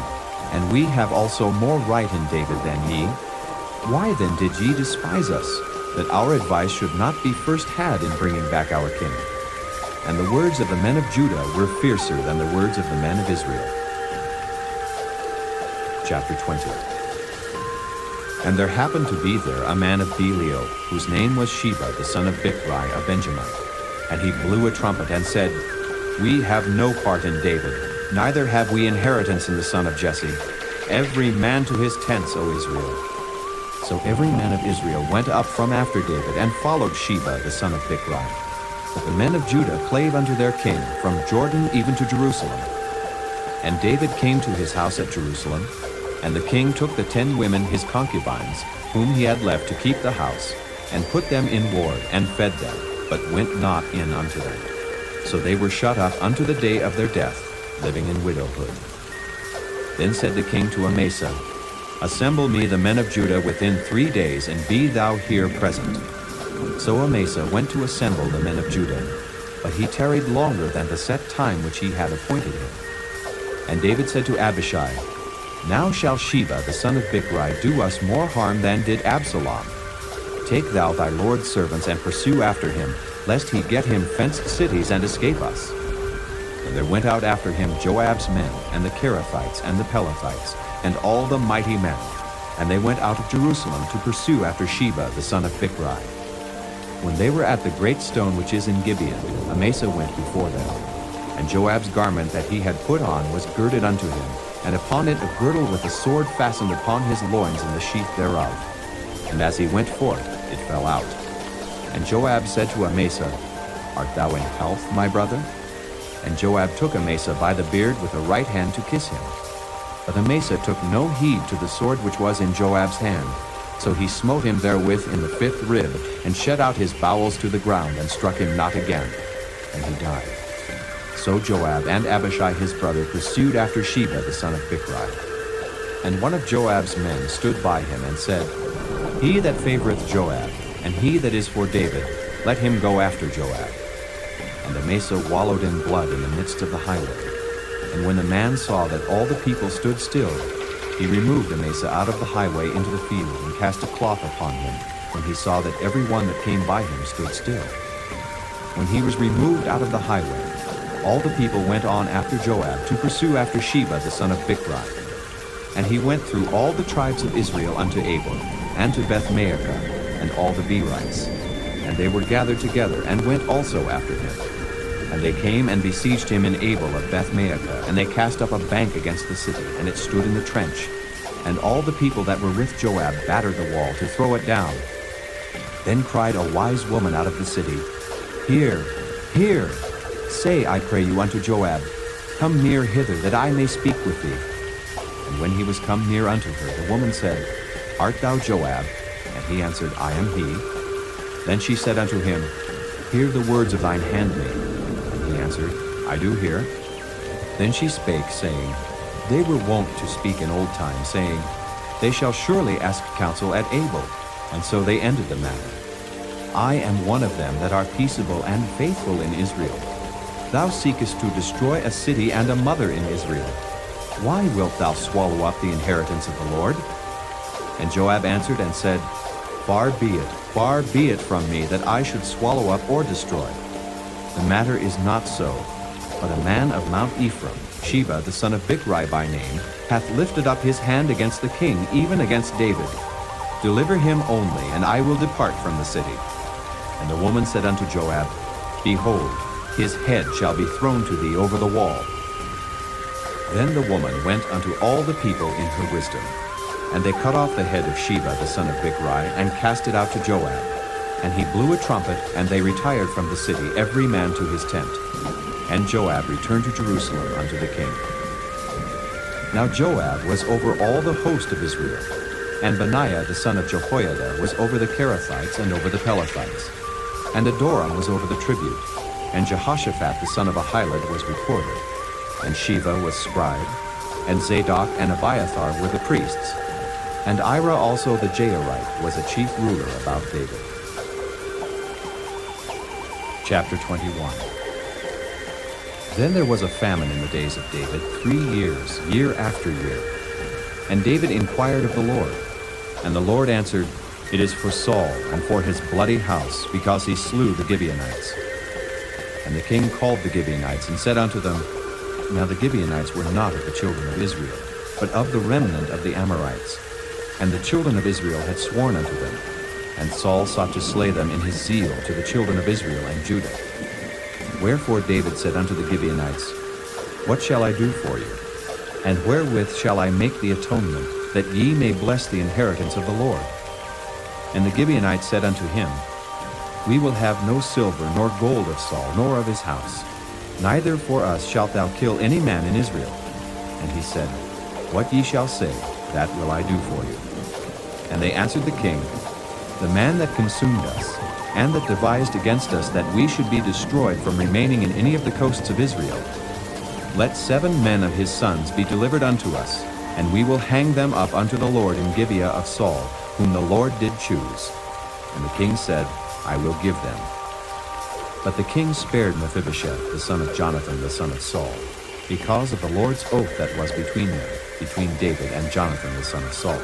and we have also more right in David than ye. Why then did ye despise us, that our advice should not be first had in bringing back our king? And the words of the men of Judah were fiercer than the words of the men of Israel. Chapter 20. And there happened to be there a man of Belial, whose name was Sheba, the son of Bichri, a Benjamite. And he blew a trumpet and said, We have no part in David, neither have we inheritance in the son of Jesse. Every man to his tents, O Israel. So every man of Israel went up from after David, and followed Sheba, the son of Bichri. But the men of Judah clave unto their king, from Jordan even to Jerusalem. And David came to his house at Jerusalem, and the king took the 10 women his concubines, whom he had left to keep the house, and put them in ward, and fed them, but went not in unto them. So they were shut up unto the day of their death, living in widowhood. Then said the king to Amasa, Assemble me the men of Judah within 3 days, and be thou here present. So Amasa went to assemble the men of Judah, but he tarried longer than the set time which he had appointed him. And David said to Abishai, Now shall Sheba the son of Bichri do us more harm than did Absalom. Take thou thy lord's servants, and pursue after him, lest he get him fenced cities and escape us. And there went out after him Joab's men, and the Cherethites, and the Pelethites, and all the mighty men. And they went out of Jerusalem to pursue after Sheba the son of Bichri. When they were at the great stone which is in Gibeon, Amasa went before them. And Joab's garment that he had put on was girded unto him, and upon it a girdle with a sword fastened upon his loins in the sheath thereof. And as he went forth, it fell out. And Joab said to Amasa, Art thou in health, my brother? And Joab took Amasa by the beard with the right hand to kiss him. But Amasa took no heed to the sword which was in Joab's hand. So he smote him therewith in the 5th rib, and shed out his bowels to the ground, and struck him not again. And he died. So Joab and Abishai his brother pursued after Sheba the son of Bichri. And one of Joab's men stood by him, and said, He that favoreth Joab, and he that is for David, let him go after Joab. And Amasa wallowed in blood in the midst of the highway. And when the man saw that all the people stood still, he removed Amasa out of the highway into the field, and cast a cloth upon him, when he saw that every one that came by him stood still. When he was removed out of the highway, all the people went on after Joab to pursue after Sheba the son of Bichri. And he went through all the tribes of Israel unto Abel, and to Beth-maachah, and all the Berites. And they were gathered together, and went also after him. And they came and besieged him in Abel of Beth-maachah, and they cast up a bank against the city, and it stood in the trench. And all the people that were with Joab battered the wall to throw it down. Then cried a wise woman out of the city, Hear, hear, say, I pray you, unto Joab, Come near hither, that I may speak with thee. And when he was come near unto her, the woman said, Art thou Joab? And he answered, I am he. Then she said unto him, Hear the words of thine handmaid. And he answered, I do hear. Then she spake, saying, They were wont to speak in old time, saying, They shall surely ask counsel at Abel. And so they ended the matter. I am one of them that are peaceable and faithful in Israel. Thou seekest to destroy a city and a mother in Israel. Why wilt thou swallow up the inheritance of the Lord? And Joab answered and said, far be it from me that I should swallow up or destroy. The matter is not so, but a man of Mount Ephraim, Sheba the son of Bichri by name, hath lifted up his hand against the king, even against David. Deliver him only, and I will depart from the city. And the woman said unto Joab, Behold, his head shall be thrown to thee over the wall. Then the woman went unto all the people in her wisdom. And they cut off the head of Sheba the son of Bichri, and cast it out to Joab. And he blew a trumpet, and they retired from the city, every man to his tent. And Joab returned to Jerusalem unto the king. Now Joab was over all the host of Israel, and Benaiah the son of Jehoiada was over the Kerethites and over the Pelethites. And Adoram was over the tribute, and Jehoshaphat the son of Ahilud was recorder, and Sheva was scribe, and Zadok and Abiathar were the priests, and Ira also the Jairite was a chief ruler about David. Chapter 21. Then there was a famine in the days of David 3 years, year after year. And David inquired of the Lord. And the Lord answered, It is for Saul, and for his bloody house, because he slew the Gibeonites. And the king called the Gibeonites, and said unto them, Now the Gibeonites were not of the children of Israel, but of the remnant of the Amorites. And the children of Israel had sworn unto them. And Saul sought to slay them in his zeal to the children of Israel and Judah. Wherefore David said unto the Gibeonites, What shall I do for you? And wherewith shall I make the atonement, that ye may bless the inheritance of the Lord? And the Gibeonites said unto him, We will have no silver nor gold of Saul, nor of his house. Neither for us shalt thou kill any man in Israel. And he said, What ye shall say, that will I do for you. And they answered the king, The man that consumed us, and that devised against us that we should be destroyed from remaining in any of the coasts of Israel, let 7 men of his sons be delivered unto us, and we will hang them up unto the Lord in Gibeah of Saul, whom the Lord did choose. And the king said, I will give them. But the king spared Mephibosheth, the son of Jonathan, the son of Saul, because of the Lord's oath that was between them, between David and Jonathan, the son of Saul.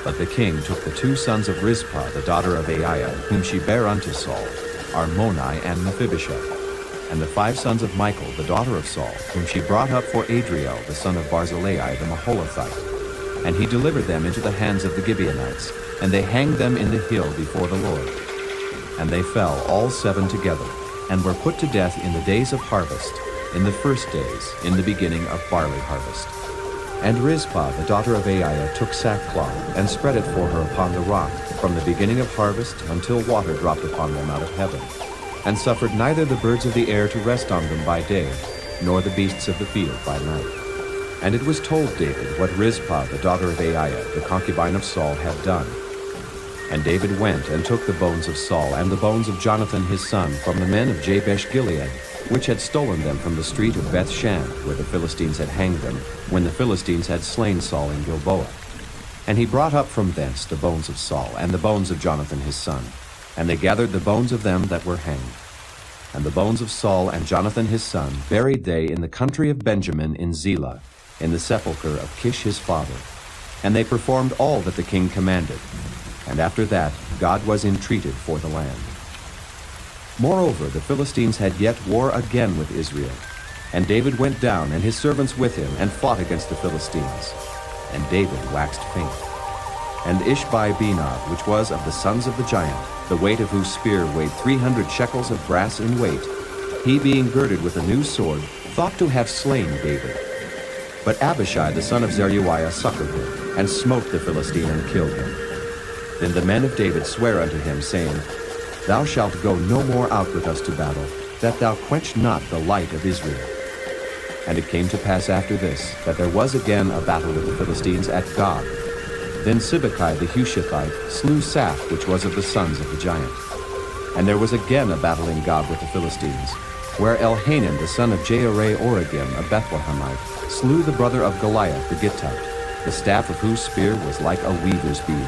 But the king took the 2 sons of Rizpah, the daughter of Aiah, whom she bare unto Saul, Armoni and Mephibosheth, and the 5 sons of Michal, the daughter of Saul, whom she brought up for Adriel, the son of Barzillai the Maholathite. And he delivered them into the hands of the Gibeonites, and they hanged them in the hill before the Lord. And they fell all 7 together, and were put to death in the days of harvest, in the first days, in the beginning of barley harvest. And Rizpah, the daughter of Aiah, took sackcloth, and spread it for her upon the rock, from the beginning of harvest until water dropped upon them out of heaven, and suffered neither the birds of the air to rest on them by day, nor the beasts of the field by night. And it was told David what Rizpah, the daughter of Aiah, the concubine of Saul, had done. And David went and took the bones of Saul and the bones of Jonathan his son from the men of Jabesh-Gilead, which had stolen them from the street of Beth-shan, where the Philistines had hanged them, when the Philistines had slain Saul in Gilboa. And he brought up from thence the bones of Saul and the bones of Jonathan his son, and they gathered the bones of them that were hanged. And the bones of Saul and Jonathan his son buried they in the country of Benjamin in Zelah, in the sepulchre of Kish his father. And they performed all that the king commanded. And after that God was entreated for the land. Moreover, the Philistines had yet war again with Israel. And David went down, and his servants with him, and fought against the Philistines. And David waxed faint. And Ishbi-Benob, which was of the sons of the giant, the weight of whose spear weighed 300 shekels of brass in weight, he being girded with a new sword, thought to have slain David. But Abishai the son of Zeruiah succored him, and smote the Philistine and killed him. Then the men of David sware unto him, saying, Thou shalt go no more out with us to battle, that thou quench not the light of Israel. And it came to pass after this, that there was again a battle with the Philistines at Gob. Then Sibbecai the Hushathite slew Saph, which was of the sons of the giant. And there was again a battle in Gob with the Philistines, where Elhanan the son of Jaare-Oregim, a Bethlehemite, slew the brother of Goliath the Gittite, the staff of whose spear was like a weaver's beam.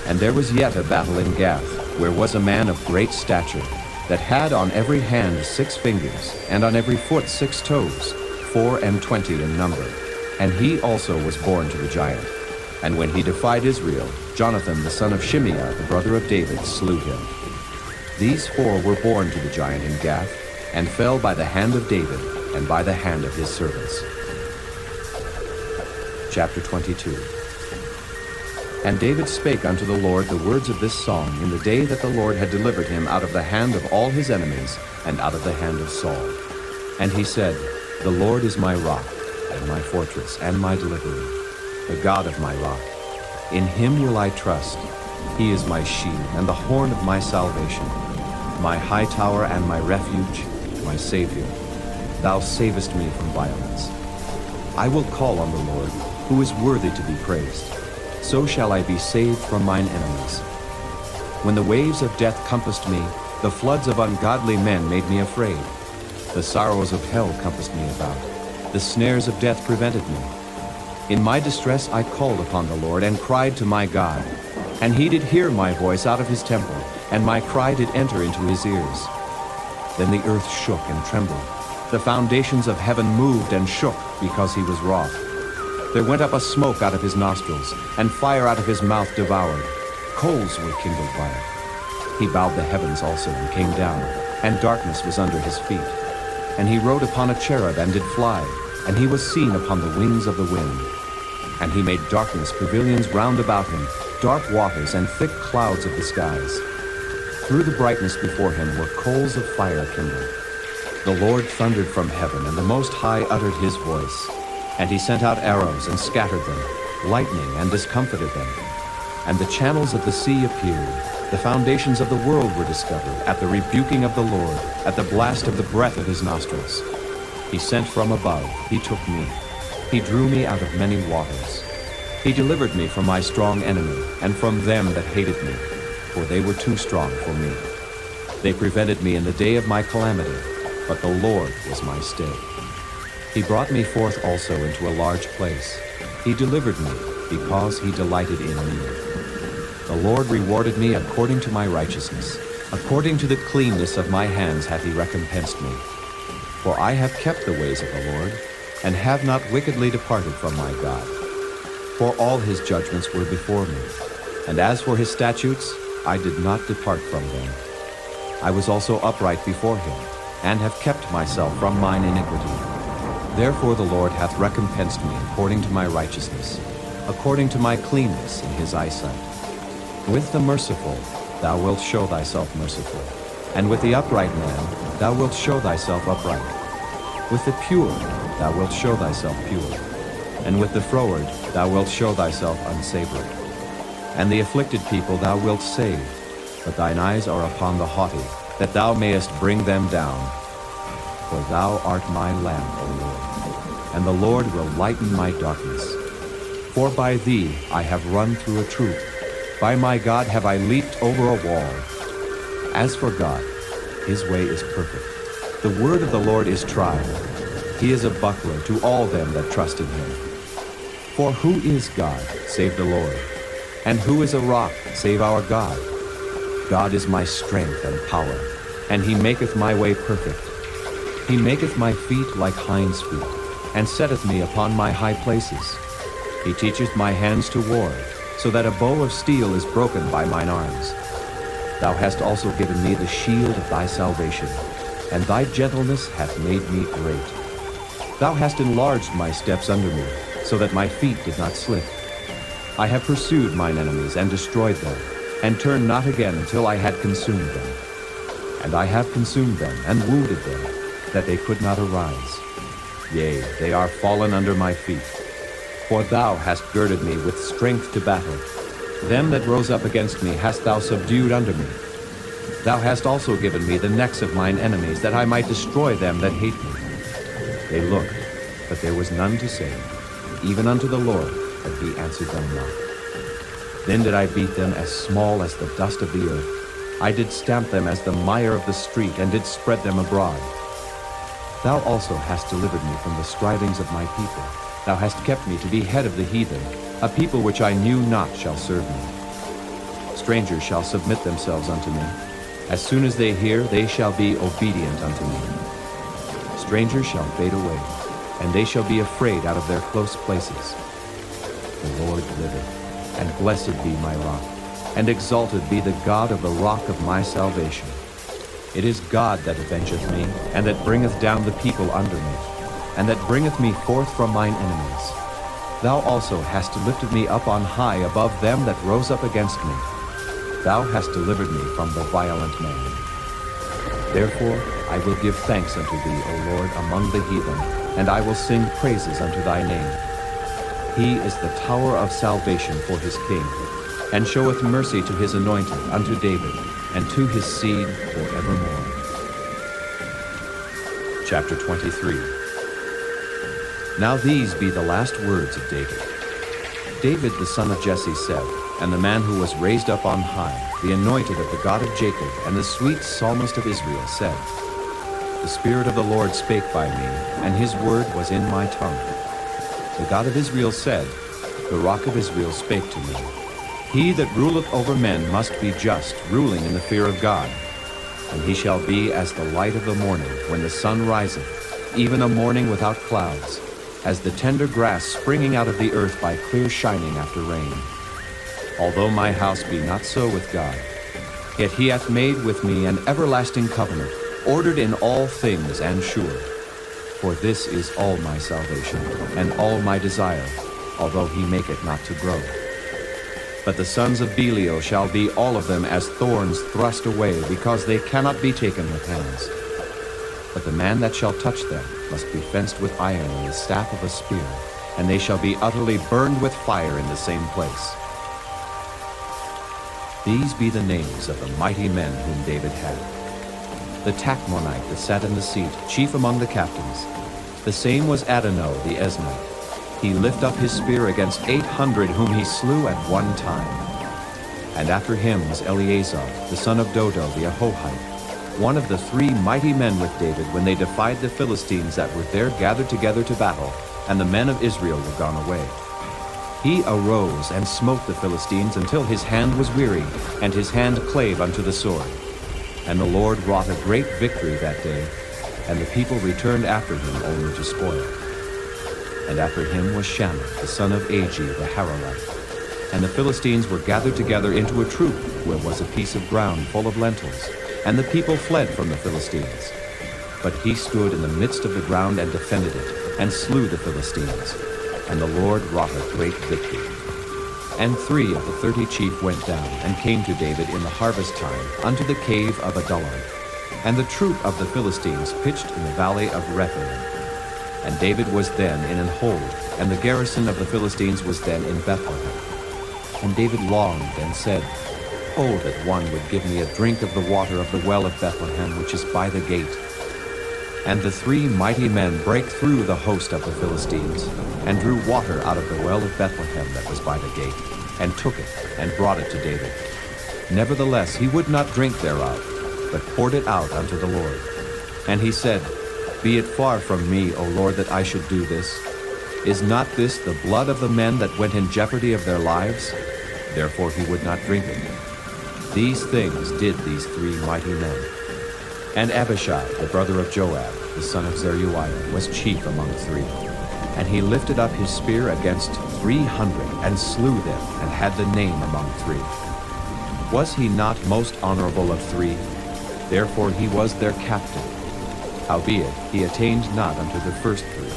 And there was yet a battle in Gath, where was a man of great stature, that had on every hand 6 fingers, and on every foot 6 toes, 24 in number. And he also was born to the giant. And when he defied Israel, Jonathan the son of Shimeah, the brother of David, slew him. These 4 were born to the giant in Gath, and fell by the hand of David, and by the hand of his servants. Chapter 22. And David spake unto the Lord the words of this song in the day that the Lord had delivered him out of the hand of all his enemies, and out of the hand of Saul. And he said, The Lord is my rock, and my fortress, and my deliverer, the God of my rock. In him will I trust. He is my shield, and the horn of my salvation, my high tower and my refuge, my Savior. Thou savest me from violence. I will call on the Lord, who is worthy to be praised. So shall I be saved from mine enemies. When the waves of death compassed me, the floods of ungodly men made me afraid. The sorrows of hell compassed me about. The snares of death prevented me. In my distress I called upon the Lord, and cried to my God. And he did hear my voice out of his temple, and my cry did enter into his ears. Then the earth shook and trembled. The foundations of heaven moved and shook, because he was wroth. There went up a smoke out of his nostrils, and fire out of his mouth devoured. Coals were kindled by it. He bowed the heavens also, and came down, and darkness was under his feet. And he rode upon a cherub, and did fly, and he was seen upon the wings of the wind. And he made darkness pavilions round about him, dark waters, and thick clouds of the skies. Through the brightness before him were coals of fire kindled. The Lord thundered from heaven, and the Most High uttered his voice. And he sent out arrows, and scattered them, lightning, and discomfited them. And the channels of the sea appeared. The foundations of the world were discovered, at the rebuking of the Lord, at the blast of the breath of his nostrils. He sent from above, he took me. He drew me out of many waters. He delivered me from my strong enemy, and from them that hated me, for they were too strong for me. They prevented me in the day of my calamity, but the Lord was my stay. He brought me forth also into a large place. He delivered me, because he delighted in me. The Lord rewarded me according to my righteousness. According to the cleanness of my hands hath he recompensed me. For I have kept the ways of the Lord, and have not wickedly departed from my God. For all his judgments were before me, and as for his statutes, I did not depart from them. I was also upright before him, and have kept myself from mine iniquity. Therefore the Lord hath recompensed me according to my righteousness, according to my cleanness in his eyesight. With the merciful thou wilt show thyself merciful, and with the upright man thou wilt show thyself upright. With the pure thou wilt show thyself pure. and with the froward thou wilt show thyself unsavory. And the afflicted people thou wilt save, but thine eyes are upon the haughty, that thou mayest bring them down. For thou art my lamp, O Lord, and the Lord will lighten my darkness. For by thee I have run through a troop, by my God have I leaped over a wall. As for God, his way is perfect. The word of the Lord is tried. He is a buckler to all them that trust in him. For who is God, save the Lord? And who is a rock, save our God? God is my strength and power, and he maketh my way perfect. He maketh my feet like hinds' feet, and setteth me upon my high places. He teacheth my hands to war, so that a bow of steel is broken by mine arms. Thou hast also given me the shield of thy salvation, and thy gentleness hath made me great. Thou hast enlarged my steps under me, so that my feet did not slip. I have pursued mine enemies and destroyed them, and turned not again until I had consumed them. And I have consumed them and wounded them, that they could not arise. Yea, they are fallen under my feet. For thou hast girded me with strength to battle. Them that rose up against me hast thou subdued under me. Thou hast also given me the necks of mine enemies, that I might destroy them that hate me. They looked, but there was none to save, even unto the Lord, but he answered them not. Then did I beat them as small as the dust of the earth. I did stamp them as the mire of the street, and did spread them abroad. Thou also hast delivered me from the strivings of my people. Thou hast kept me to be head of the heathen. A people which I knew not shall serve me. Strangers shall submit themselves unto me. As soon as they hear, they shall be obedient unto me. Strangers shall fade away, and they shall be afraid out of their close places. The Lord liveth, and blessed be my rock, and exalted be the God of the rock of my salvation. It is God that avengeth me, and that bringeth down the people under me, and that bringeth me forth from mine enemies. Thou also hast lifted me up on high above them that rose up against me. Thou hast delivered me from the violent man. Therefore I will give thanks unto thee, O Lord, among the heathen, and I will sing praises unto thy name. He is the tower of salvation for his king, and showeth mercy to his anointed, unto David, and to his seed forevermore. Chapter 23. Now these be the last words of David. David the son of Jesse said, and the man who was raised up on high, the anointed of the God of Jacob, and the sweet psalmist of Israel, said, The Spirit of the Lord spake by me, and his word was in my tongue. The God of Israel said, The rock of Israel spake to me. He that ruleth over men must be just, ruling in the fear of God. And he shall be as the light of the morning, when the sun riseth, even a morning without clouds, as the tender grass springing out of the earth by clear shining after rain. Although my house be not so with God, yet he hath made with me an everlasting covenant, ordered in all things and sure. For this is all my salvation, and all my desire, although he make it not to grow. But the sons of Belial shall be all of them as thorns thrust away, because they cannot be taken with hands. But the man that shall touch them must be fenced with iron and the staff of a spear, and they shall be utterly burned with fire in the same place. These be the names of the mighty men whom David had. The Tachmonite that sat in the seat, chief among the captains. The same was Adonai the Eznite. He lift up his spear against 800 whom he slew at one time. And after him was Eleazar, the son of Dodo the Ahohite, one of the 3 mighty men with David when they defied the Philistines that were there gathered together to battle, and the men of Israel were gone away. He arose and smote the Philistines until his hand was weary, and his hand clave unto the sword. And the Lord wrought a great victory that day, and the people returned after him only to spoil. And after him was Shammah, the son of Agi the Hararite. And the Philistines were gathered together into a troop, where was a piece of ground full of lentils, and the people fled from the Philistines. But he stood in the midst of the ground and defended it, and slew the Philistines. And the Lord wrought a great victory. And 3 of the 30 chief went down, and came to David in the harvest time unto the cave of Adullam. And the troop of the Philistines pitched in the valley of Rephaim. And David was then in an hold, and the garrison of the Philistines was then in Bethlehem. And David longed and said, "Oh, that one would give me a drink of the water of the well of Bethlehem, which is by the gate." And the three mighty men brake through the host of the Philistines, and drew water out of the well of Bethlehem that was by the gate, and took it, and brought it to David. Nevertheless he would not drink thereof, but poured it out unto the Lord. And he said, "Be it far from me, O Lord, that I should do this. Is not this the blood of the men that went in jeopardy of their lives?" Therefore he would not drink it. These things did these three mighty men. And Abishai, the brother of Joab, the son of Zeruiah, was chief among three. And he lifted up his spear against 300, and slew them, and had the name among three. Was he not most honorable of three? Therefore he was their captain. Howbeit he attained not unto the first three.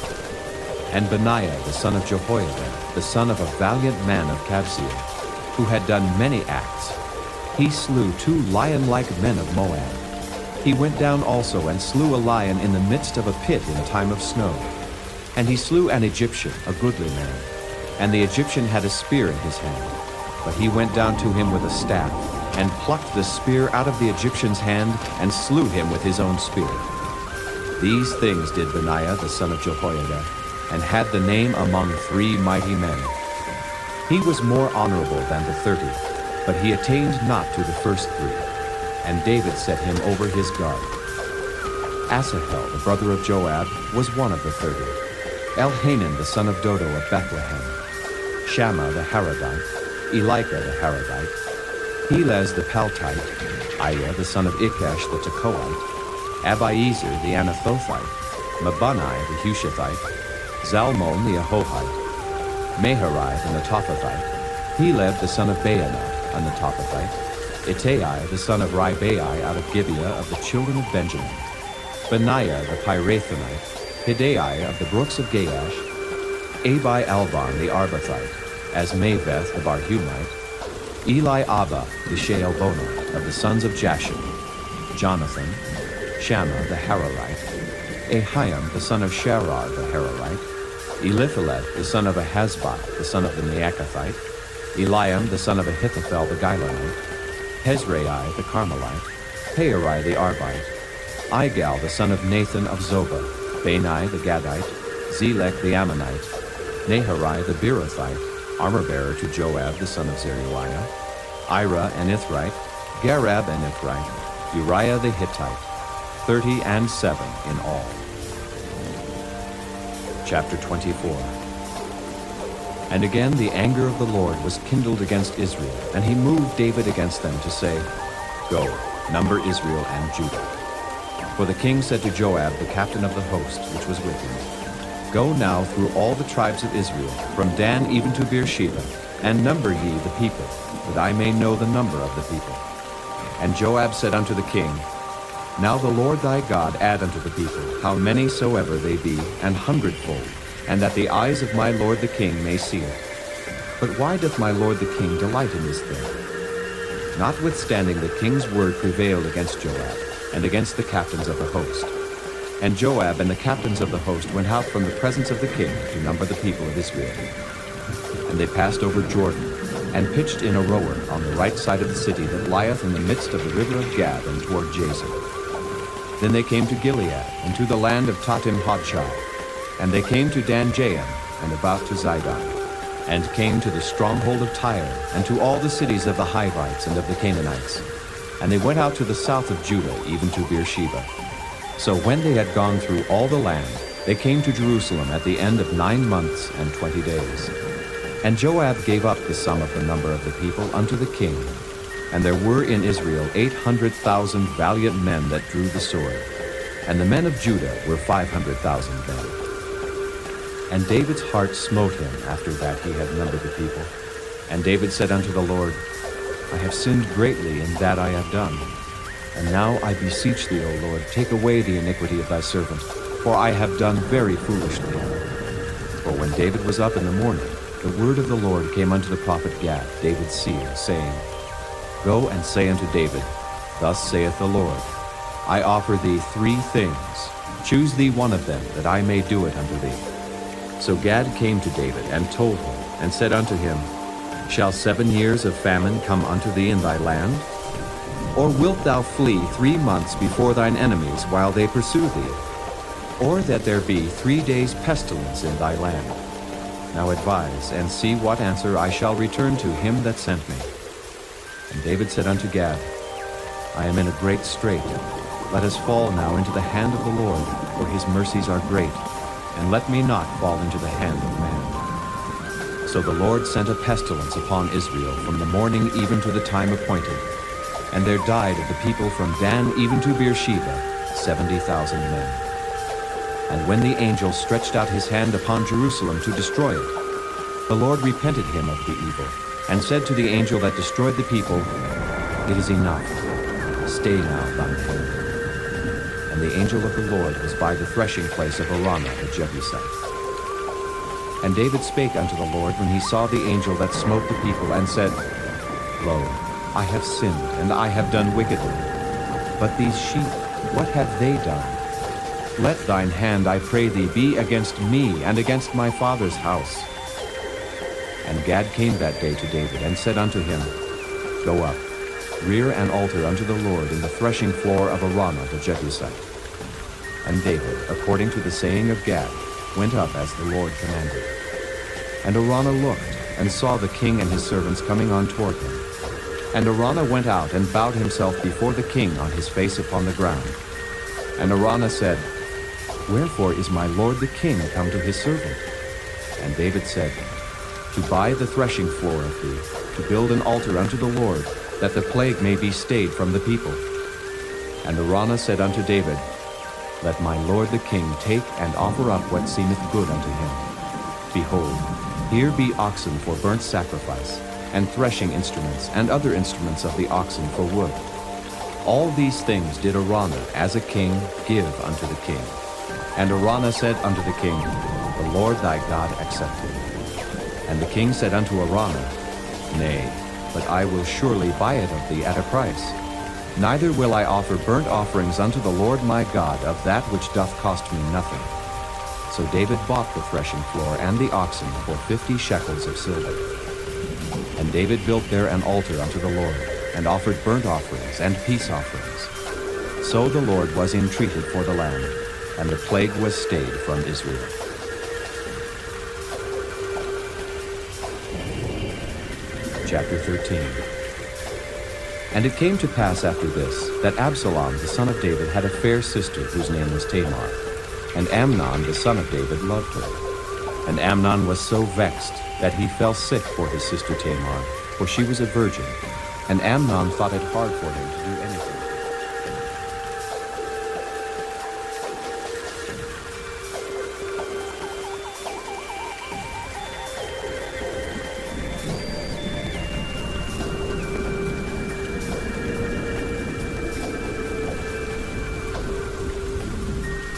And Benaiah the son of Jehoiada, the son of a valiant man of Kabzeel, who had done many acts, he slew 2 lion-like men of Moab. He went down also and slew a lion in the midst of a pit in time of snow. And he slew an Egyptian, a goodly man. And the Egyptian had a spear in his hand. But he went down to him with a staff, and plucked the spear out of the Egyptian's hand, and slew him with his own spear. These things did Benaiah the son of Jehoiada, and had the name among 3 mighty men. He was more honorable than the 30, but he attained not to the first 3. And David set him over his guard. Asahel the brother of Joab was one of the 30. Elhanan the son of Dodo of Bethlehem. Shammah the Harodite. Elika the Harodite. Helez the Paltite. Ira the son of Ikash the Tekoite. Abiezer the Anathothite. Mabunai the Hushathite. Zalmon the Ahohite. Maharai the Netophathite. Heleb the son of Baanah, a Netophathite. Ittai the son of Ribai out of Gibeah of the children of Benjamin. Benaiah the Pirathonite. Hidai of the brooks of Gaash. Abi Alban the Arbathite. Asmaveth the Barhumite. Eli Abba the Shaalbonite of the sons of Jashub. Jonathan. Shammah the Hararite. Ahiam the son of Sharar the Hararite. Eliphalet the son of Ahasbai the son of the Maacathite. Eliam the son of Ahithophel the Gilonite. Hezrai the Carmelite. Paarai the Arbite. Igal the son of Nathan of Zobah. Bani the Gadite. Zelek the Ammonite. Naharai the Beerothite, armor-bearer to Joab the son of Zeruiah. Ira an Ithrite. Garab an Ithrite. Uriah the Hittite. 37 in all. Chapter 24. And again the anger of the Lord was kindled against Israel, and he moved David against them to say, "Go, number Israel and Judah." For the king said to Joab, the captain of the host, which was with him, "Go now through all the tribes of Israel, from Dan even to Beersheba, and number ye the people, that I may know the number of the people." And Joab said unto the king, "Now the Lord thy God add unto the people, how many soever they be, an hundredfold, and that the eyes of my lord the king may see it. But why doth my lord the king delight in this thing?" Notwithstanding the king's word prevailed against Joab, and against the captains of the host. And Joab and the captains of the host went out from the presence of the king to number the people of Israel. And they passed over Jordan, and pitched in Aroer on the right side of the city that lieth in the midst of the river of Gad and toward Jazer. Then they came to Gilead, and to the land of Tatim Hodshai. And they came to Dan Jaim, and about to Zidon, and came to the stronghold of Tyre, and to all the cities of the Hivites and of the Canaanites. And they went out to the south of Judah, even to Beersheba. So when they had gone through all the land, they came to Jerusalem at the end of 9 months and 20 days. And Joab gave up the sum of the number of the people unto the king. And there were in Israel 800,000 valiant men that drew the sword. And the men of Judah were 500,000 men. And David's heart smote him after that he had numbered the people. And David said unto the Lord, I have sinned greatly in that I have done. And now I beseech thee, O Lord, take away the iniquity of thy servant, for I have done very foolishly. For when David was up in the morning, the word of the Lord came unto the prophet Gad, David's seer, saying, Go and say unto David, Thus saith the Lord, I offer thee 3 things. Choose thee one of them, that I may do it unto thee. So Gad came to David, and told him, and said unto him, Shall 7 years of famine come unto thee in thy land? Or wilt thou flee 3 months before thine enemies while they pursue thee? Or that there be 3 days pestilence in thy land? Now advise, and see what answer I shall return to him that sent me. And David said unto Gad, I am in a great strait. Let us fall now into the hand of the Lord, for his mercies are great, and let me not fall into the hand of man. So the Lord sent a pestilence upon Israel from the morning even to the time appointed, and there died of the people from Dan even to Beersheba 70,000 men. And when the angel stretched out his hand upon Jerusalem to destroy it, the Lord repented him of the evil, and said to the angel that destroyed the people, It is enough. Stay now thine hand. And the angel of the Lord was by the threshing place of Araunah the Jebusite. And David spake unto the Lord when he saw the angel that smote the people, and said, Lo, I have sinned, and I have done wickedly. But these sheep, what have they done? Let thine hand, I pray thee, be against me and against my father's house. And Gad came that day to David, and said unto him, Go up, rear an altar unto the Lord in the threshing floor of Araunah the Jebusite. And David, according to the saying of Gad, went up as the Lord commanded. And Araunah looked, and saw the king and his servants coming on toward him. And Araunah went out and bowed himself before the king on his face upon the ground. And Araunah said, Wherefore is my lord the king come to his servant? And David said, To buy the threshing floor of thee, to build an altar unto the Lord, that the plague may be stayed from the people. And Araunah said unto David, Let my lord the king take and offer up what seemeth good unto him. Behold, here be oxen for burnt sacrifice, and threshing instruments, and other instruments of the oxen for wood. All these things did Araunah, as a king, give unto the king. And Araunah said unto the king, The Lord thy God accept it. And the king said unto Araunah, Nay, but I will surely buy it of thee at a price. Neither will I offer burnt offerings unto the Lord my God of that which doth cost me nothing. So David bought the threshing floor and the oxen for 50 shekels of silver. And David built there an altar unto the Lord, and offered burnt offerings and peace offerings. So the Lord was entreated for the land, and the plague was stayed from Israel. Chapter 13. And it came to pass after this, that Absalom the son of David had a fair sister, whose name was Tamar. And Amnon the son of David loved her. And Amnon was so vexed, that he fell sick for his sister Tamar, for she was a virgin. And Amnon thought it hard for him to do